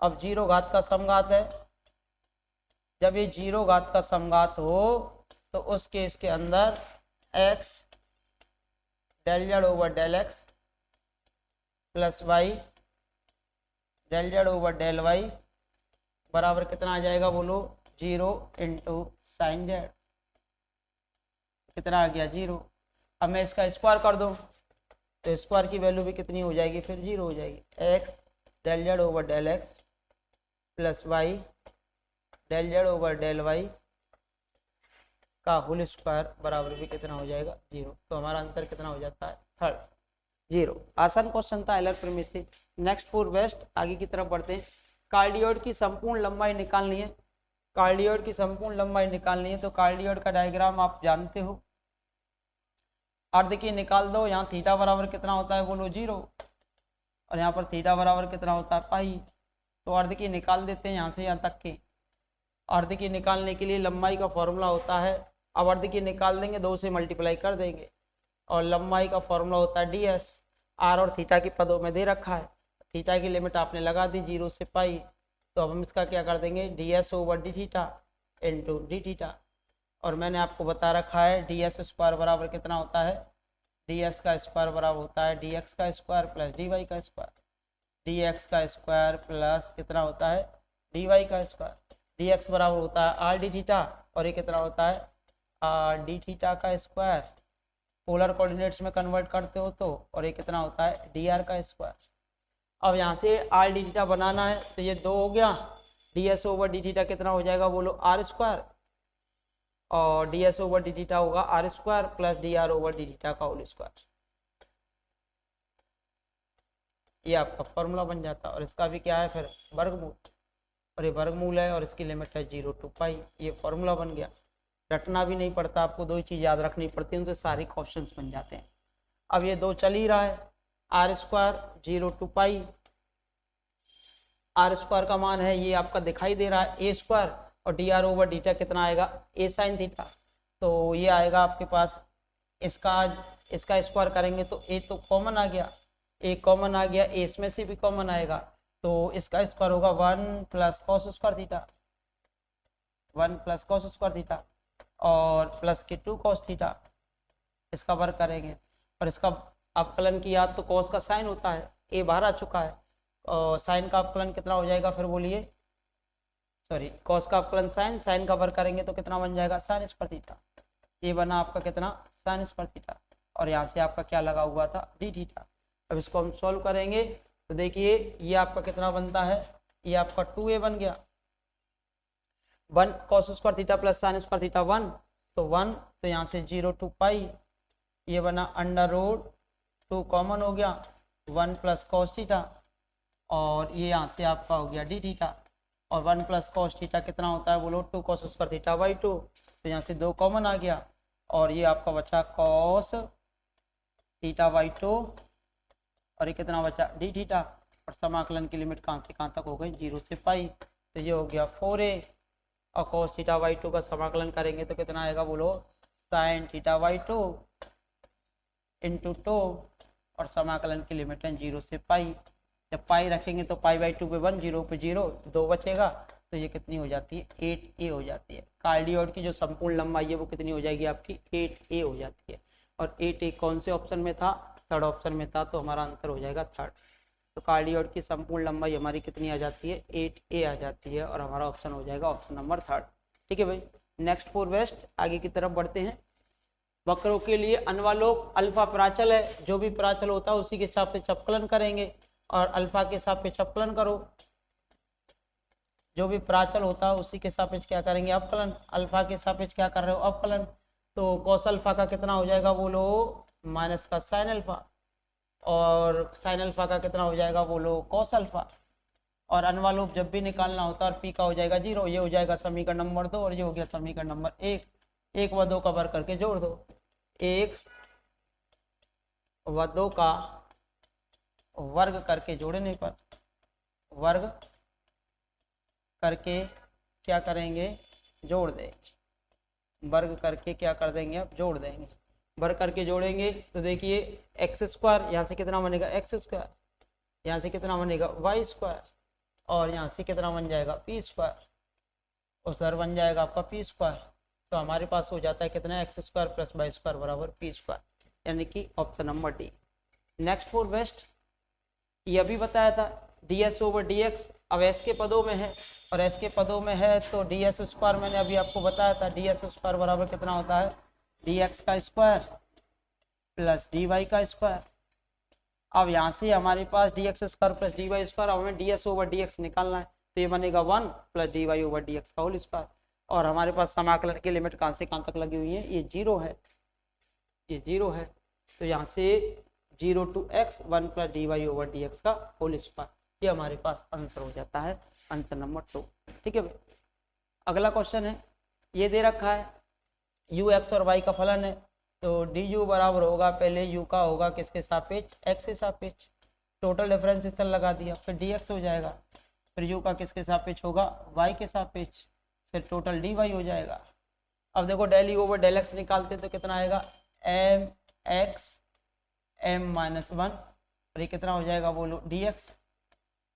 अब 0 घात का समघात है, जब ये 0 घात का समघात हो तो उस केस के अंदर x del z over del x plus y del z over del y बराबर कितना आ जाएगा, बोलो 0 इंटू साइन जेड, कितना आ गया 0। अब मैं इसका स्क्वायर कर दूं तो स्क्वायर की वैल्यू भी कितनी हो जाएगी, फिर 0 हो जाएगी, x del z over del x plus y del z over del y का होल स्क्वायर बराबर भी कितना हो जाएगा, 0। तो हमारा आंसर कितना हो जाता है, 3 0। आसान क्वेश्चन था आयलर प्रमेय से। नेक्स्ट फॉर बेस्ट, आगे की तरफ बढ़ते हैं। कार्डियोइड की संपूर्ण लंबाई निकालनी है, कार्डियोइड की संपूर्ण लंबाई निकालनी है, तो कार्डियोइड का डायग्राम आप जानते हो, और देखिए निकाल दो। यहाँ थीटा बराबर कितना होता है, बोलो 0, और यहाँ पर थीटा बराबर कितना होता है, पाई। तो अर्ध की निकाल देते हैं यहाँ से यहाँ तक के। अर्ध की निकालने के लिए लंबाई का फॉर्मूला होता है, अब अर्ध की निकाल देंगे 2 से मल्टीप्लाई कर देंगे, और लंबाई का फॉर्मूला होता है ds। आर और थीटा के पदों में दे रखा है, थीटा की लिमिट आपने लगा दी 0 से पाई, तो अब हम इसका क्या कर देंगे, ds over D theta into D theta. और मैंने आपको बता रखा है ds स्क्वायर बराबर कितना होता है, ds का स्क्वायर बराबर होता है dx का स्क्वायर प्लस dy का स्क्वायर, dx का स्क्वायर प्लस कितना होता है, dy का स्क्वायर। dx बराबर होता है आर डी थीटा, और ये कितना होता है, आर डी थीटा का स्क्वायर, पोलर कोऑर्डिनेट्स में कन्वर्ट करते हो तो, और ये कितना होता है, डी आर का स्क्वायर। अब यहाँ से आर डी थीटा बनाना है तो ये 2 हो गया, D S over D theta कितना हो जाएगा, बोलो आर स्क्वायर, और D S over D theta होगा R square plus D R over D theta का होल स्क्वायर। ये आपका फॉर्मूला बन जाता है, और इसका भी क्या है फिर वर्गमूल, और ये वर्गमूल है और इसकी लिमिट है 0 to पाई। ये फॉर्मूला बन गया, रटना भी नहीं पड़ता आपको, 2 ही चीज़ याद रखनी पड़ती है, उनसे सारे क्वेश्चंस बन जाते हैं। अब ये 2 चल ही रहा है, r square 0 to pi, r square का मान है ये आपका दिखाई दे रहा है ए स्क्वायर, और डी आर ओवर डीटा कितना आएगा, ए साइन थीटा। तो ये आएगा आपके पास, इसका स्क्वायर करेंगे तो ए तो कॉमन आ गया, ए कॉमन आ गया, ए इसमें से भी कॉमन आएगा, तो इसका स्क्वायर होगा 1 plus cos square theta, 1 plus cos square theta और प्लस के 2 कॉस थीटा, इसका वर्क करेंगे। और इसका अवकलन की याद तो कॉस का साइन होता है, ए बाहर आ चुका है, और साइन का अवकलन कितना हो जाएगा फिर बोलिए, सॉरी कॉस का अवकलन साइन, साइन का वर्क करेंगे तो कितना बन जाएगा साइन स्क्वायर थीटा, ये बना आपका कितना साइन स्क्वायर थीटा, और यहाँ से आपका क्या लगा हुआ था डी थीटा। अब इसको हम सॉल्व करेंगे तो देखिए ये आपका कितना बनता है, ये आपका 2a बन गया, 1 cos square theta plus sine square theta 1, तो 1, तो यहाँ से 0 टू पाई, ये बना अंडर रूट 2 कॉमन हो गया, 1 प्लस कॉस थीटा, और ये यहाँ से आपका हो गया डी थीटा, और 1 प्लस कॉस थीटा कितना होता है बोलो 2 कॉस स्क्वायर थीटा बाई 2, तो यहाँ से 2 कॉमन आ गया, और ये आपका बचा कॉस थीटा बाई 2, और ये कितना बचा डी थीटा, और समाकलन की लिमिट कहाँ से कहाँ तक हो गई 0 से पाई, तो ये हो गया 4a, और कॉस थीटा बाई 2 का समाकलन करेंगे तो कितना आएगा बोलो साइन थीटा बाई 2 इंटू 2, और समाकलन की लिमिट है 0 से पाई, जब पाई रखेंगे तो पाई बाई 2 पे 1, 0 पे 0, 2 बचेगा, तो ये कितनी हो जाती है 8a हो जाती है। कार्डियोइड की जो संपूर्ण लंबाई है वो कितनी हो जाएगी आपकी 8a हो जाती है, और 8a कौन से ऑप्शन में था, थर्ड ऑप्शन में था, तो हमारा आंसर हो जाएगा थर्ड। तो कार्डियोइड की संपूर्ण लंबाई हमारी कितनी आ जाती है 8a आ जाती है, और हमारा ऑप्शन हो जाएगा ऑप्शन नंबर थर्ड। ठीक है भाई, नेक्स्ट फॉर बेस्ट आगे की तरफ बढ़ते हैं। वक्रों के लिए अनुवालोक अल्फा प्राचल है, जो भी प्राचल होता है उसी के सापेक्ष अवकलन करेंगे, और अल्फा के सापेक्ष अवकलन करो, जो भी प्राचल होता है उसी के सापेक्ष क्या करेंगे अवकलन, अल्फा के सापेक्ष क्या कर रहे हो अवकलन, तो कॉस अल्फा का कितना हो जाएगा बोलो माइनस का साइन अल्फा, और साइन अल्फा का कितना हो जाएगा बोलो कॉस अल्फा, और अनुवालोप जब भी निकालना होता है और पी का हो जाएगा 0, ये हो जाएगा समीकरण नंबर 2, और ये हो गया समीकरण नंबर 1, 1 व 2 का वर्ग करके जोड़ दो, 1 व 2 का वर्ग करके जोड़ने पर, वर्ग करके क्या करेंगे जोड़ देंगे, वर्ग करके क्या कर देंगे अब जोड़ देंगे, वर्ग करके जोड़ेंगे तो देखिए एक्स स्क्वायर, यहाँ से कितना बनेगा एक्स स्क्वायर, यहाँ से कितना बनेगा वाई स्क्वायर, और यहाँ से कितना बन जाएगा पी स्क्वायर, उधर बन जाएगा आपका पी स्क्वायर, तो हमारे पास हो जाता है कितना x square plus y square बराबर पी स्क्वायर, यानी कि option number d. Next for best, ये अभी बताया था d S over D x, अब एस के पदों में है, और एस के पदों में है तो डी एस स्क्वायर मैंने अभी आपको बताया था, डी एस स्क्वायर बराबर कितना होता है डी एक्स का स्क्वायर प्लस डी वाई का स्क्वायर। अब यहाँ से हमारे पास D X square plus D Y square, अब हमें D S over D X निकालना है, तो ये बनेगा 1 plus D Y over D x का होल स्क्वायर, और हमारे पास समाकलन की लिमिट कहाँ से कहाँ तक लगी हुई है, ये 0 है, ये 0 है, तो यहाँ से 0 to x 1 plus D Y over D x का होल स्क्वायर, ये हमारे पास आंसर हो जाता है आंसर नंबर 2। ठीक है भाई, अगला क्वेश्चन है, ये दे रखा है यू एक्स और वाई का फलन है, तो डी यू बराबर होगा, पहले यू का होगा किसके सापेक्ष एक्स के सापेक्ष, टोटल डिफरेंशिएशन लगा दिया, फिर डी एक्स हो जाएगा, फिर यू का किसके सापेक्ष होगा वाई के सापेक्ष, फिर टोटल डी वाई हो जाएगा। अब देखो del u over del x निकालते तो कितना आएगा एम एक्स एम माइनस 1, और ये कितना हो जाएगा बोलो डी एक्स,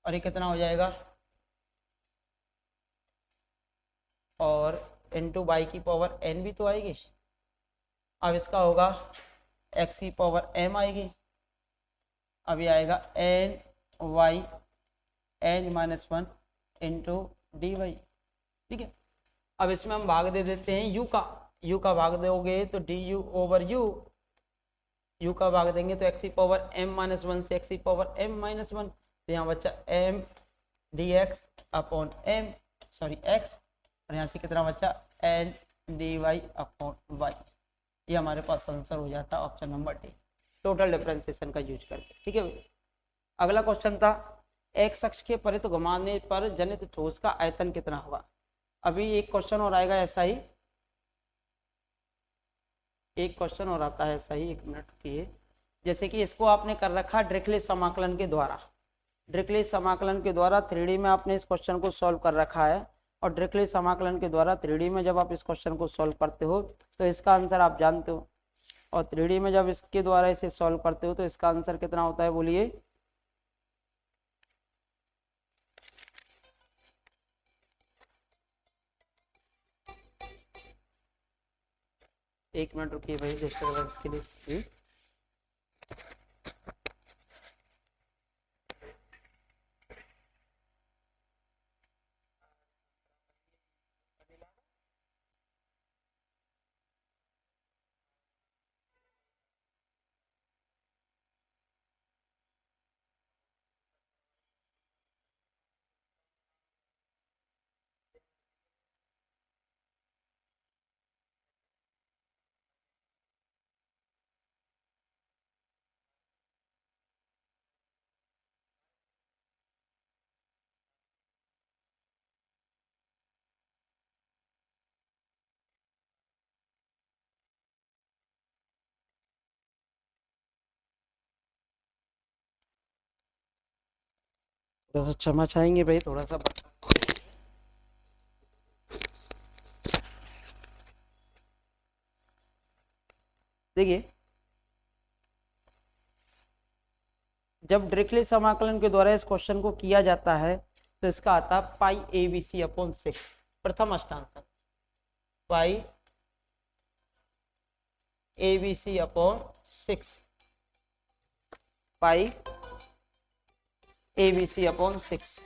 और ये कितना हो जाएगा और इंटू वाई की पावर एन भी तो आएगी, अब इसका होगा एक्स की पावर एम आएगी, अब ये आएगा n y n minus 1 into d y. ठीक है, अब इसमें हम भाग दे देते हैं यू का भाग दोगे तो डी यू ओवर यू का भाग देंगे तो एक्स की पावर एम माइनस 1 से एक्स की पावर एम माइनस 1, तो यहाँ बच्चा m d x upon m sorry x, और यहाँ से कितना बच्चा n d y upon y, ये हमारे पास आंसर हो जाता है option number d, total differentiation का यूज करके। ठीक है भाई, अगला क्वेश्चन था एक्स अक्ष के परित घुमाने पर जनित ठोस का आयतन कितना होगा। अभी एक क्वेश्चन और आएगा ऐसा ही, एक क्वेश्चन और आता है ऐसा ही, 1 मिनट की, जैसे कि इसको आपने कर रखा डिरिचलेट समाकलन के द्वारा, डिरिचलेट समाकलन के द्वारा 3D में आपने इस क्वेश्चन को सॉल्व कर रखा है, और डायरेक्टली समाकलन के द्वारा 3D में जब आप इस क्वेश्चन को सॉल्व करते हो तो इसका आंसर आप जानते हो, और 3D में जब इसके द्वारा इसे सॉल्व करते हो तो इसका आंसर कितना होता है बोलिए? एक मिनट रुकिए भाई, डिस्टर्बेंस के लिए। थोड़ा सा क्षमा चाहेंगे भाई, थोड़ा सा देखिए, जब डायरेक्टली समाकलन के द्वारा इस क्वेश्चन को किया जाता है तो इसका आता है पाई ABC अपॉन 6, प्रथम अष्टांशक पाई ABC अपॉन 6, पाई ABC अपॉन 6।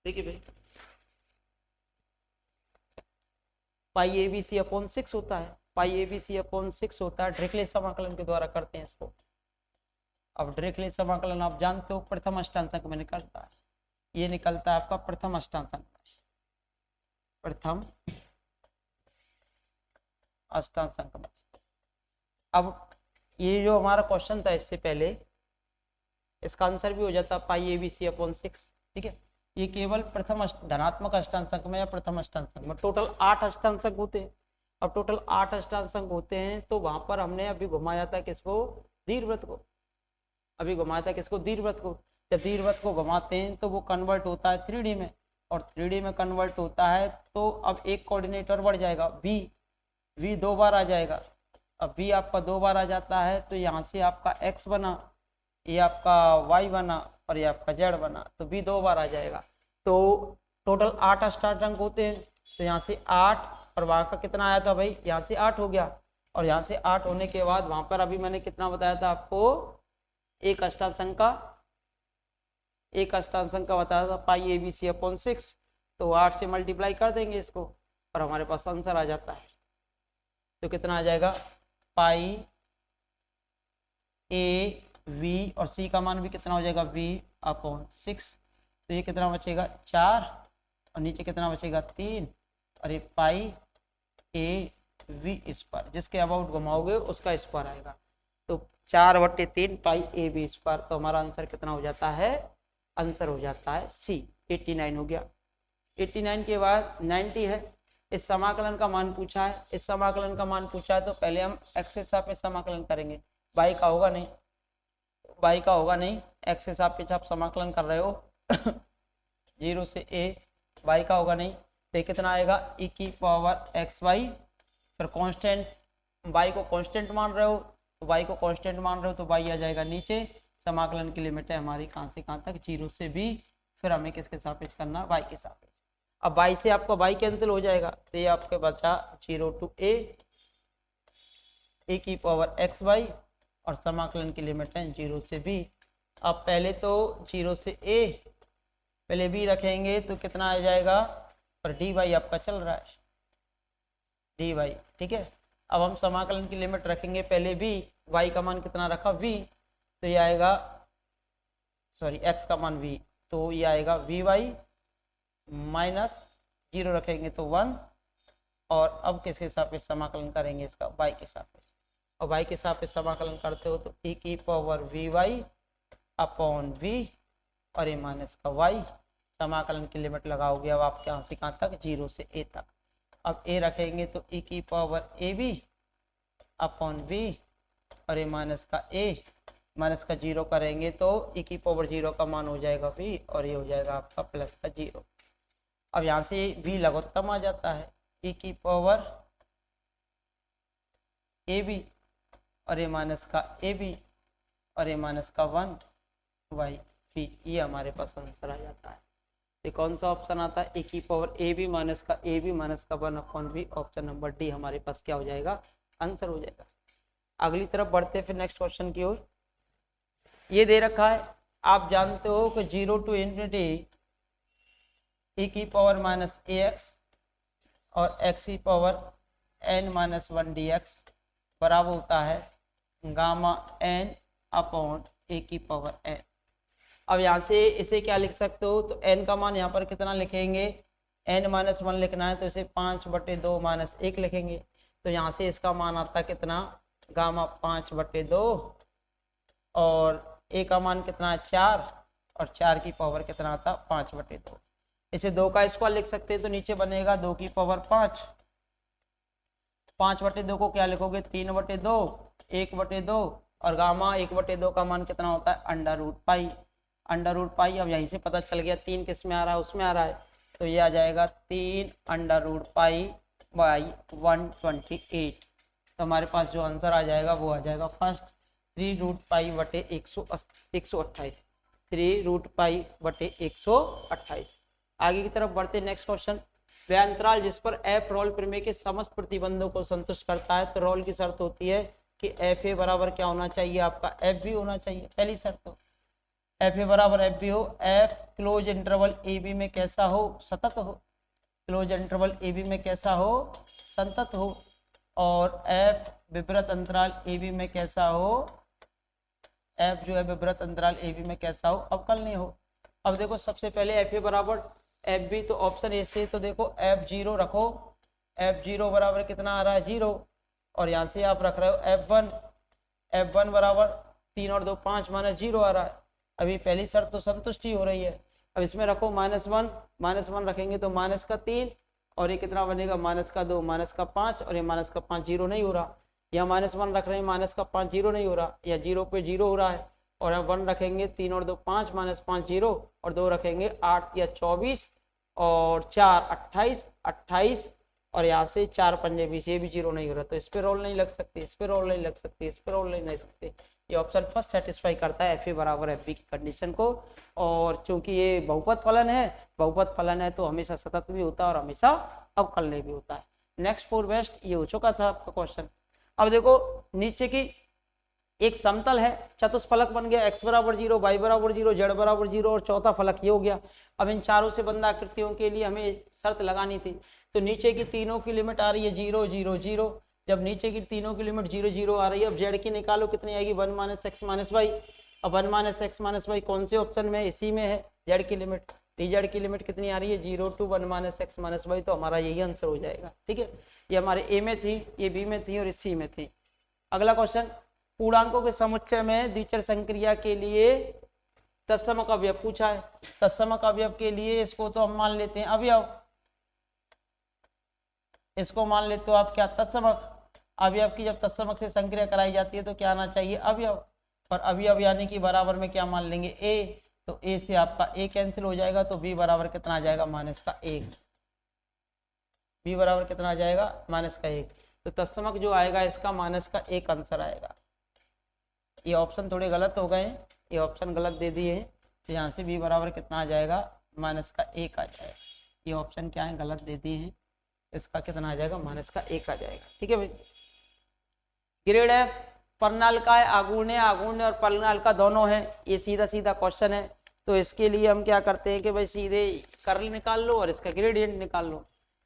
देखिए भाई, पाई ABC अपॉन 6 होता है, पाई ABC अपॉन 6 होता है, डायरेक्टली समाकलन के द्वारा करते हैं इसको। अब डायरेक्टली समाकलन आप जानते हो प्रथम अष्टांशक में निकलता है, ये निकलता है आपका प्रथम अष्टांशक, प्रथम अष्टांशक में। अब ये जो हमारा क्वेश्चन था इससे पहले, इसका आंसर भी हो जाता पाई ABC अपॉन 6, ठीक है। ये केवल प्रथम धनात्मक अष्टांशक में या प्रथम अष्टांशक में, टोटल 8 अष्टांशक होते हैं। अब टोटल 8 अष्टांशक होते हैं तो वहां पर हमने अभी घुमाया था किसको? दीर्घवृत्त को। अभी घुमाया था किसको? दीर्घवृत्त को। जब दीर्घवृत्त को घुमाते हैं तो वो कन्वर्ट होता है 3D में, और 3D में कन्वर्ट होता है तो अब एक कोऑर्डिनेटर बढ़ जाएगा v 2 बार आ जाएगा। अब v आपका 2 बार आ जाता है तो यहाँ से आपका x बना, ये आपका y बना और ये आपका z बना, तो v 2 बार आ जाएगा। तो टोटल 8 अष्टांक होते हैं, तो यहाँ से 8 और वहाँ का कितना आया था भाई? यहाँ से 8 हो गया, और यहाँ से 8 होने के बाद वहाँ पर अभी मैंने कितना बताया था आपको? एक अष्टांक का बताया था पाई ABC अपॉन 6, तो 8 से मल्टीप्लाई कर देंगे इसको और हमारे पास आंसर आ जाता है। तो कितना आ जाएगा? पाई AB और C का मान भी कितना हो जाएगा? v upon 6। तो ये कितना बचेगा? 4, और नीचे कितना बचेगा? 3, और ये पाई AB स्क्वायर, जिसके अबाउट घुमाओगे उसका स्क्वायर आएगा, तो 4/3 पाई AB स्क्वायर। तो हमारा आंसर कितना हो जाता है? आंसर हो जाता है C, 89 हो गया। 89 के बाद 90 है। इस समाकलन का मान पूछा है, इस समाकलन का मान पूछा है तो पहले हम x के सापेक्ष समाकलन करेंगे, y का होगा नहीं, y का होगा नहीं, x के सापेक्ष आप समाकलन कर रहे हो 0 से a, y का होगा नहीं, तो कितना आएगा? e की पावर xy, फिर कांस्टेंट, y को कांस्टेंट मान रहे हो तो y को कांस्टेंट मान रहे हो तो y आ जाएगा नीचे। समाकलन की लिमिट है हमारी कहाँ से कहाँ तक? 0 से b, फिर हमें किसके सापेक्ष करना? y के सापेक्ष। अब y से आपका y कैंसिल हो जाएगा, तो ये आपके बचा 0 to a की पावर xy, और समाकलन की लिमिट है 0 से b। अब पहले तो 0 से a, पहले b रखेंगे तो कितना आ जाएगा? पर dy आपका चल रहा है, dy, ठीक है। अब हम समाकलन की लिमिट रखेंगे पहले b, y का मान कितना रखा? v, तो ये आएगा, सॉरी x का मान v, तो ये आएगा vy माइनस 0 रखेंगे तो 1, और अब किसके सापेक्ष समाकलन करेंगे इसका, y के सापेक्ष, और y के सापेक्ष समाकलन करते हो तो e की पावर vy अपॉन v और a माइनस का y, समाकलन की लिमिट लगाओगे अब आप कहाँ से कहाँ तक, 0 से a तक। अब a रखेंगे तो e की पावर ab अपॉन v और a माइनस का a, माइनस का 0 करेंगे तो e की पावर 0 का मान हो जाएगा v और ये हो जाएगा आपका प्लस का 0। अब यहाँ से v लघुत्तम आ जाता है, e की पावर ab और a माइनस का ab और a माइनस का 1 y v, ये हमारे पास आंसर आ जाता है। ये कौन सा ऑप्शन आता है, e की पावर ab माइनस का 1 upon v, option number D हमारे पास क्या हो जाएगा, आंसर हो जाएगा। अगली तरफ बढ़ते फिर नेक्स्ट क्वेश्चन की ओर। ये दे रखा है, आप जानते हो कि 0 टू इन्फिनिटी e की पावर माइनस ax और x की पावर n माइनस 1 dx बराबर होता है गामा n अपॉन a की पावर n। अब यहाँ से इसे क्या लिख सकते हो, तो n का मान यहाँ पर कितना लिखेंगे, n माइनस 1 लिखना है तो इसे 5/2 माइनस 1 लिखेंगे, तो यहाँ से इसका मान आता कितना, गामा 5/2 और a का मान कितना है 4 और 4 की पावर कितना आता 5/2। इसे 2 का स्क्वायर लिख सकते हैं तो नीचे बनेगा 2 की पावर 5, 5/2 को क्या लिखोगे 3/2, 1/2 और गामा 1/2 का मान कितना होता है √पाई, √पाई। अब यहीं से पता चल गया 3 किस में आ रहा है, उसमें आ रहा है, तो ये आ जाएगा 3√पाई/128। तो हमारे पास जो आंसर आ जाएगा वो आ जाएगा फर्स्ट 3√पाई/128, 3√पाई/128। आगे की तरफ बढ़ते नेक्स्ट क्वेश्चन। वह अंतराल जिस पर एफ रोल प्रमेय के समस्त प्रतिबंधों को संतुष्ट करता है, तो रोल की शर्त होती है कि एफ ए बराबर क्या होना चाहिए, आपका एफ बी होना चाहिए, पहली शर्त हो एफ ए बराबर एफ बी हो। F close interval a b में कैसा हो, सतत हो, क्लोज इंटरवल ए बी में कैसा हो, संतत हो, और एफ विवृत अंतराल ए बी में कैसा हो, एफ जो है विवृत अंतराल ए बी में कैसा हो, अवकलनीय हो। अब देखो सबसे पहले एफ ए बराबर एफ बी, तो ऑप्शन ए से तो देखो F0 रखो, F0 बराबर कितना आ रहा है 0, और यहाँ से आप रख रहे हो F1 बराबर 3 और 2 5 माइनस 0 आ रहा है। अभी पहली शर्त तो संतुष्टि हो रही है। अब इसमें रखो -1 रखेंगे तो -3 और ये कितना बनेगा -2 -5 और ये -5 0 नहीं हो रहा, यहाँ -1 रख रहे हैं -5 0 नहीं हो रहा, या 0 पे 0 हो रहा है, और यहाँ 1 रखेंगे 3 और 2 5 -5 0 और 2 रखेंगे 8 या 24 और 4 28 और यहाँ से 4 पंजे 20, ये भी 0 नहीं हो रहा, तो इस पे रोल नहीं लग सकती, इस पे रोल नहीं लग सकती, इस पे रोल नहीं लग सकती। ये ऑप्शन फर्स्ट सेटिस्फाई करता है एफ ए बराबर एफ बी की कंडीशन को। और चूंकि ये बहुपद फलन है तो हमेशा सतत भी होता है और हमेशा अवकलनीय भी होता है। नेक्स्ट फोर बेस्ट ये हो चुका था आपका क्वेश्चन। अब देखो नीचे की एक समतल है, चतुष्फलक बन गया, x बराबर 0, y बराबर 0, z बराबर 0 और चौथा फलक ये हो गया। अब इन चारों से बंद आकृतियों के लिए हमें शर्त लगानी थी, तो नीचे की तीनों की लिमिट आ रही है 0 0 0। जब नीचे की तीनों की लिमिट 0 0 आ रही है, अब z की निकालो कितनी आएगी 1 - x - y। अब 1 - x - y कौन से ऑप्शन में, इसी में है z की लिमिट, z की लिमिट कितनी आ रही है 0 to 1 - x - y, तो हमारा यही आंसर हो जाएगा। ठीक है, ये हमारे ए में थी, ये बी में थी और इस सी में थी। अगला क्वेश्चन, पूर्णांकों के समुच्चय में द्विचर संक्रिया के लिए तत्समक अवयव पूछा है। तत्समक अवयव के लिए इसको तो हम मान लेते हैं अवयव, इसको मान लेते हो आप क्या तत्समक। अवयव की जब तत्समक से संक्रिया कराई जाती है तो क्या आना चाहिए अवयव, और अवयव यानी कि बराबर में क्या मान लेंगे a, तो a से आपका a कैंसिल हो जाएगा, तो b बराबर कितना आ जाएगा -1, b बराबर कितना आ जाएगा -1। तो तत्समक जो आएगा इसका -1 आंसर आएगा। ये ऑप्शन थोड़े गलत हो गए, ये ऑप्शन गलत दे दिए हैं, तो यहाँ से b बराबर कितना आ जाएगा -1 आ जाएगा। ये ऑप्शन क्या है गलत दे दिए हैं, इसका कितना आ जाएगा -1 आ जाएगा। ठीक है भाई। ग्रेड एफ परनाल का है, आघूर्ण और परनाल का दोनों है, ये सीधा सीधा क्वेश्चन है। तो इसके लिए हम क्या करते हैं कि भाई सीधे कर्ल निकाल लो और इसका ग्रेडियंट निकाल लो।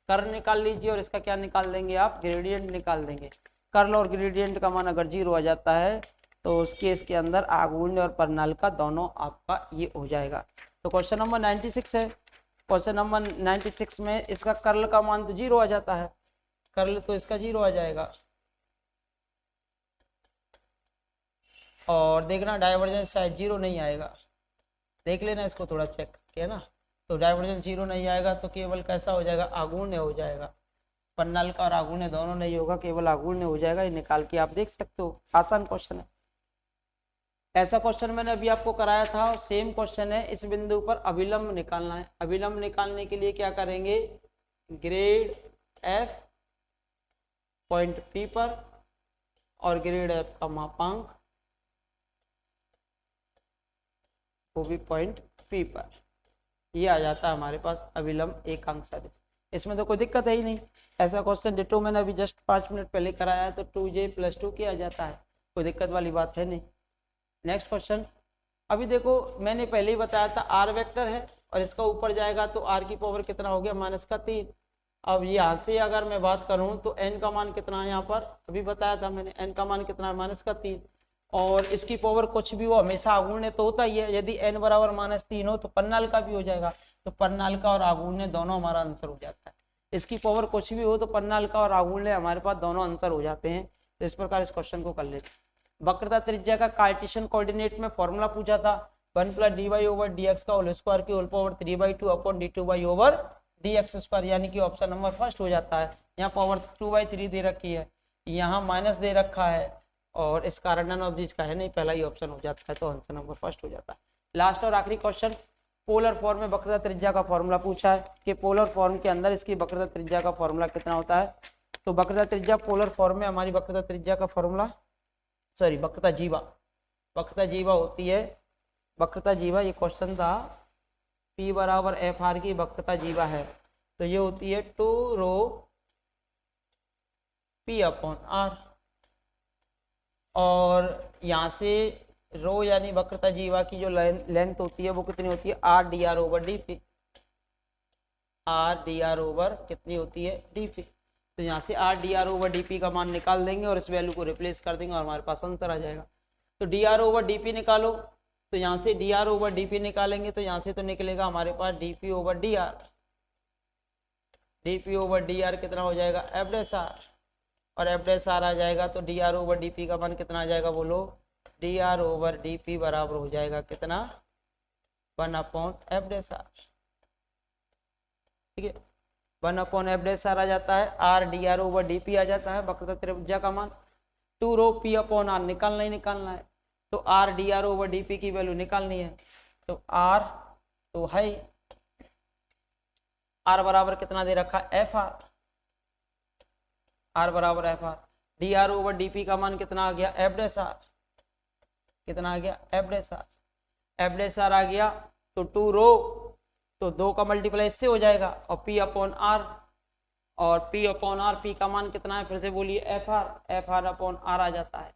कर्ल निकाल लीजिए और इसका क्या निकाल देंगे आप, ग्रेडियंट निकाल देंगे। कर्ल और ग्रेडियंट का मान अगर 0 आ जाता है तो उस केस के अंदर आघूर्ण और परनाल का दोनों आपका ये हो जाएगा। तो क्वेश्चन नंबर 96 है, क्वेश्चन नंबर 96 में इसका कर्ल का मान तो 0 आ जाता है, कर्ल तो इसका 0 आ जाएगा। और देखना डाइवर्जेंस शायद 0 नहीं आएगा, देख लेना इसको थोड़ा चेक किया ना। तो डाइवर्जेंस 0 नहीं आएगा तो केवल कैसा हो जाएगा, आघूर्ण हो जाएगा। पन्नल का और आघूर्ण दोनों नहीं होगा, केवल आघूर्ण हो जाएगा। ये निकाल के आप देख सकते हो, आसान क्वेश्चन है। ऐसा क्वेश्चन मैंने अभी आपको कराया था और सेम क्वेश्चन है। इस बिंदु पर अभिलंब निकालना है। अभिलंब निकालने के लिए क्या करेंगे, ग्रेड एफ पॉइंट पी पर और ग्रेड एफ का मापांक वो भी पॉइंट पी पर, ये आ जाता है हमारे पास अभिलंब एकांक सदिश। इसमें तो कोई दिक्कत है ही नहीं। ऐसा क्वेश्चन डिटो मैंने अभी जस्ट 5 मिनट पहले कराया है, तो 2j + 2 किया जाता है, कोई दिक्कत वाली बात है नहीं। नेक्स्ट क्वेश्चन, अभी देखो मैंने पहले ही बताया था आर वेक्टर है और इसका ऊपर जाएगा तो आर की पावर कितना हो गया, -3। अब यहाँ से अगर मैं बात करूँ तो एन का मान कितना है, यहाँ पर अभी बताया था मैंने, एन का मान कितना है, -3। और इसकी पावर कुछ भी हो, हमेशा आघूर्ण तो होता ही है। यदि n बराबर -3 हो तो पन्नाल का भी हो जाएगा, तो पन्नाल का और आघूर्ण दोनों हमारा आंसर हो जाता है। इसकी पावर कुछ भी हो तो पन्नाल का और आघूर्ण हमारे पास दोनों आंसर हो जाते हैं। तो इस प्रकार इस क्वेश्चन को कर लेते हैं। वक्रता त्रिज्या का कार्टेशियन कोऑर्डिनेट में फॉर्मूला पूछा था, 1 + dy/dx का होल स्क्वायर की होल पावर 3/2/d2/dx², यानी कि ऑप्शन नंबर फर्स्ट हो जाता है। यहाँ पावर 2/3 दे रखी है, यहाँ माइनस दे रखा है और इस कारण नन ऑफ दिस का है नहीं, पहला ही ऑप्शन हो जाता है, तो आंसर नंबर फर्स्ट हो जाता है। लास्ट और आखिरी क्वेश्चन, पोलर फॉर्म में वक्रता त्रिज्या का फॉर्मूला पूछा है कि पोलर फॉर्म के अंदर इसकी वक्रता त्रिज्या का फॉर्मूला कितना होता है। तो वक्रता त्रिज्या पोलर फॉर्म में हमारी वक्रता त्रिज्या का फॉर्मूला, सॉरी वक्रता जीवा होती है, वक्रता जीवा, ये क्वेश्चन था, P = FR की वक्रता जीवा है, तो ये होती है 2ρ P/R। और यहाँ से रो यानी वक्रता जीवा की जो लेंथ होती है वो कितनी होती है, r/dr/dp, r/dr/ कितनी होती है, dp। तो यहाँ से r/dr/dp का मान निकाल देंगे और इस वैल्यू को रिप्लेस कर देंगे और हमारे पास आंसर आ जाएगा। तो dr/dp निकालो, तो यहाँ से dr/dp निकालेंगे तो यहाँ से तो निकलेगा हमारे पास dp/dr, dp/dr कितना हो जाएगा, f', और f' आ जाएगा तो dr/dp का मान कितना आ जाएगा, बोलो, dr/dp बराबर हो जाएगा कितना, 1/f'। ठीक है, 1/f' आ जाता है, r/dr/dp आ जाता है, वक्रता त्रिज्या का मान। 2ρ P/r निकालना ही निकालना है, तो r/dr/dp की वैल्यू निकालनी है, तो r तो है r बराबर कितना दे रखा है, fr, r बराबर fr, dr/dp का मान कितना आ गया, f', कितना आ गया, f' आ गया, तो 2ρ, तो 2 का मल्टीप्लाई इससे हो जाएगा, और P/r, और P/r, P का मान कितना है, फिर से बोलिए, FR/r आ जाता है,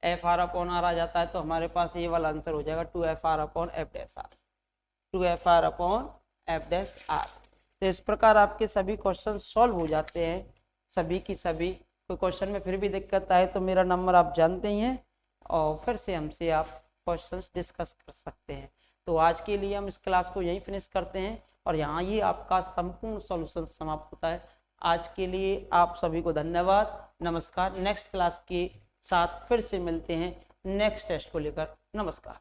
FR/r आ जाता है, तो हमारे पास ये वाला आंसर हो जाएगा 2FR/f', 2FR/f'। तो इस प्रकार आपके सभी क्वेश्चन सॉल्व हो जाते हैं, सभी की सभी। कोई क्वेश्चन में फिर भी दिक्कत आए तो मेरा नंबर आप जानते ही हैं, और फिर से हमसे आप क्वेश्चंस डिस्कस कर सकते हैं। तो आज के लिए हम इस क्लास को यहीं फिनिश करते हैं और यहाँ ये आपका संपूर्ण सॉल्यूशन समाप्त होता है। आज के लिए आप सभी को धन्यवाद, नमस्कार। नेक्स्ट क्लास के साथ फिर से मिलते हैं नेक्स्ट टेस्ट को लेकर, नमस्कार।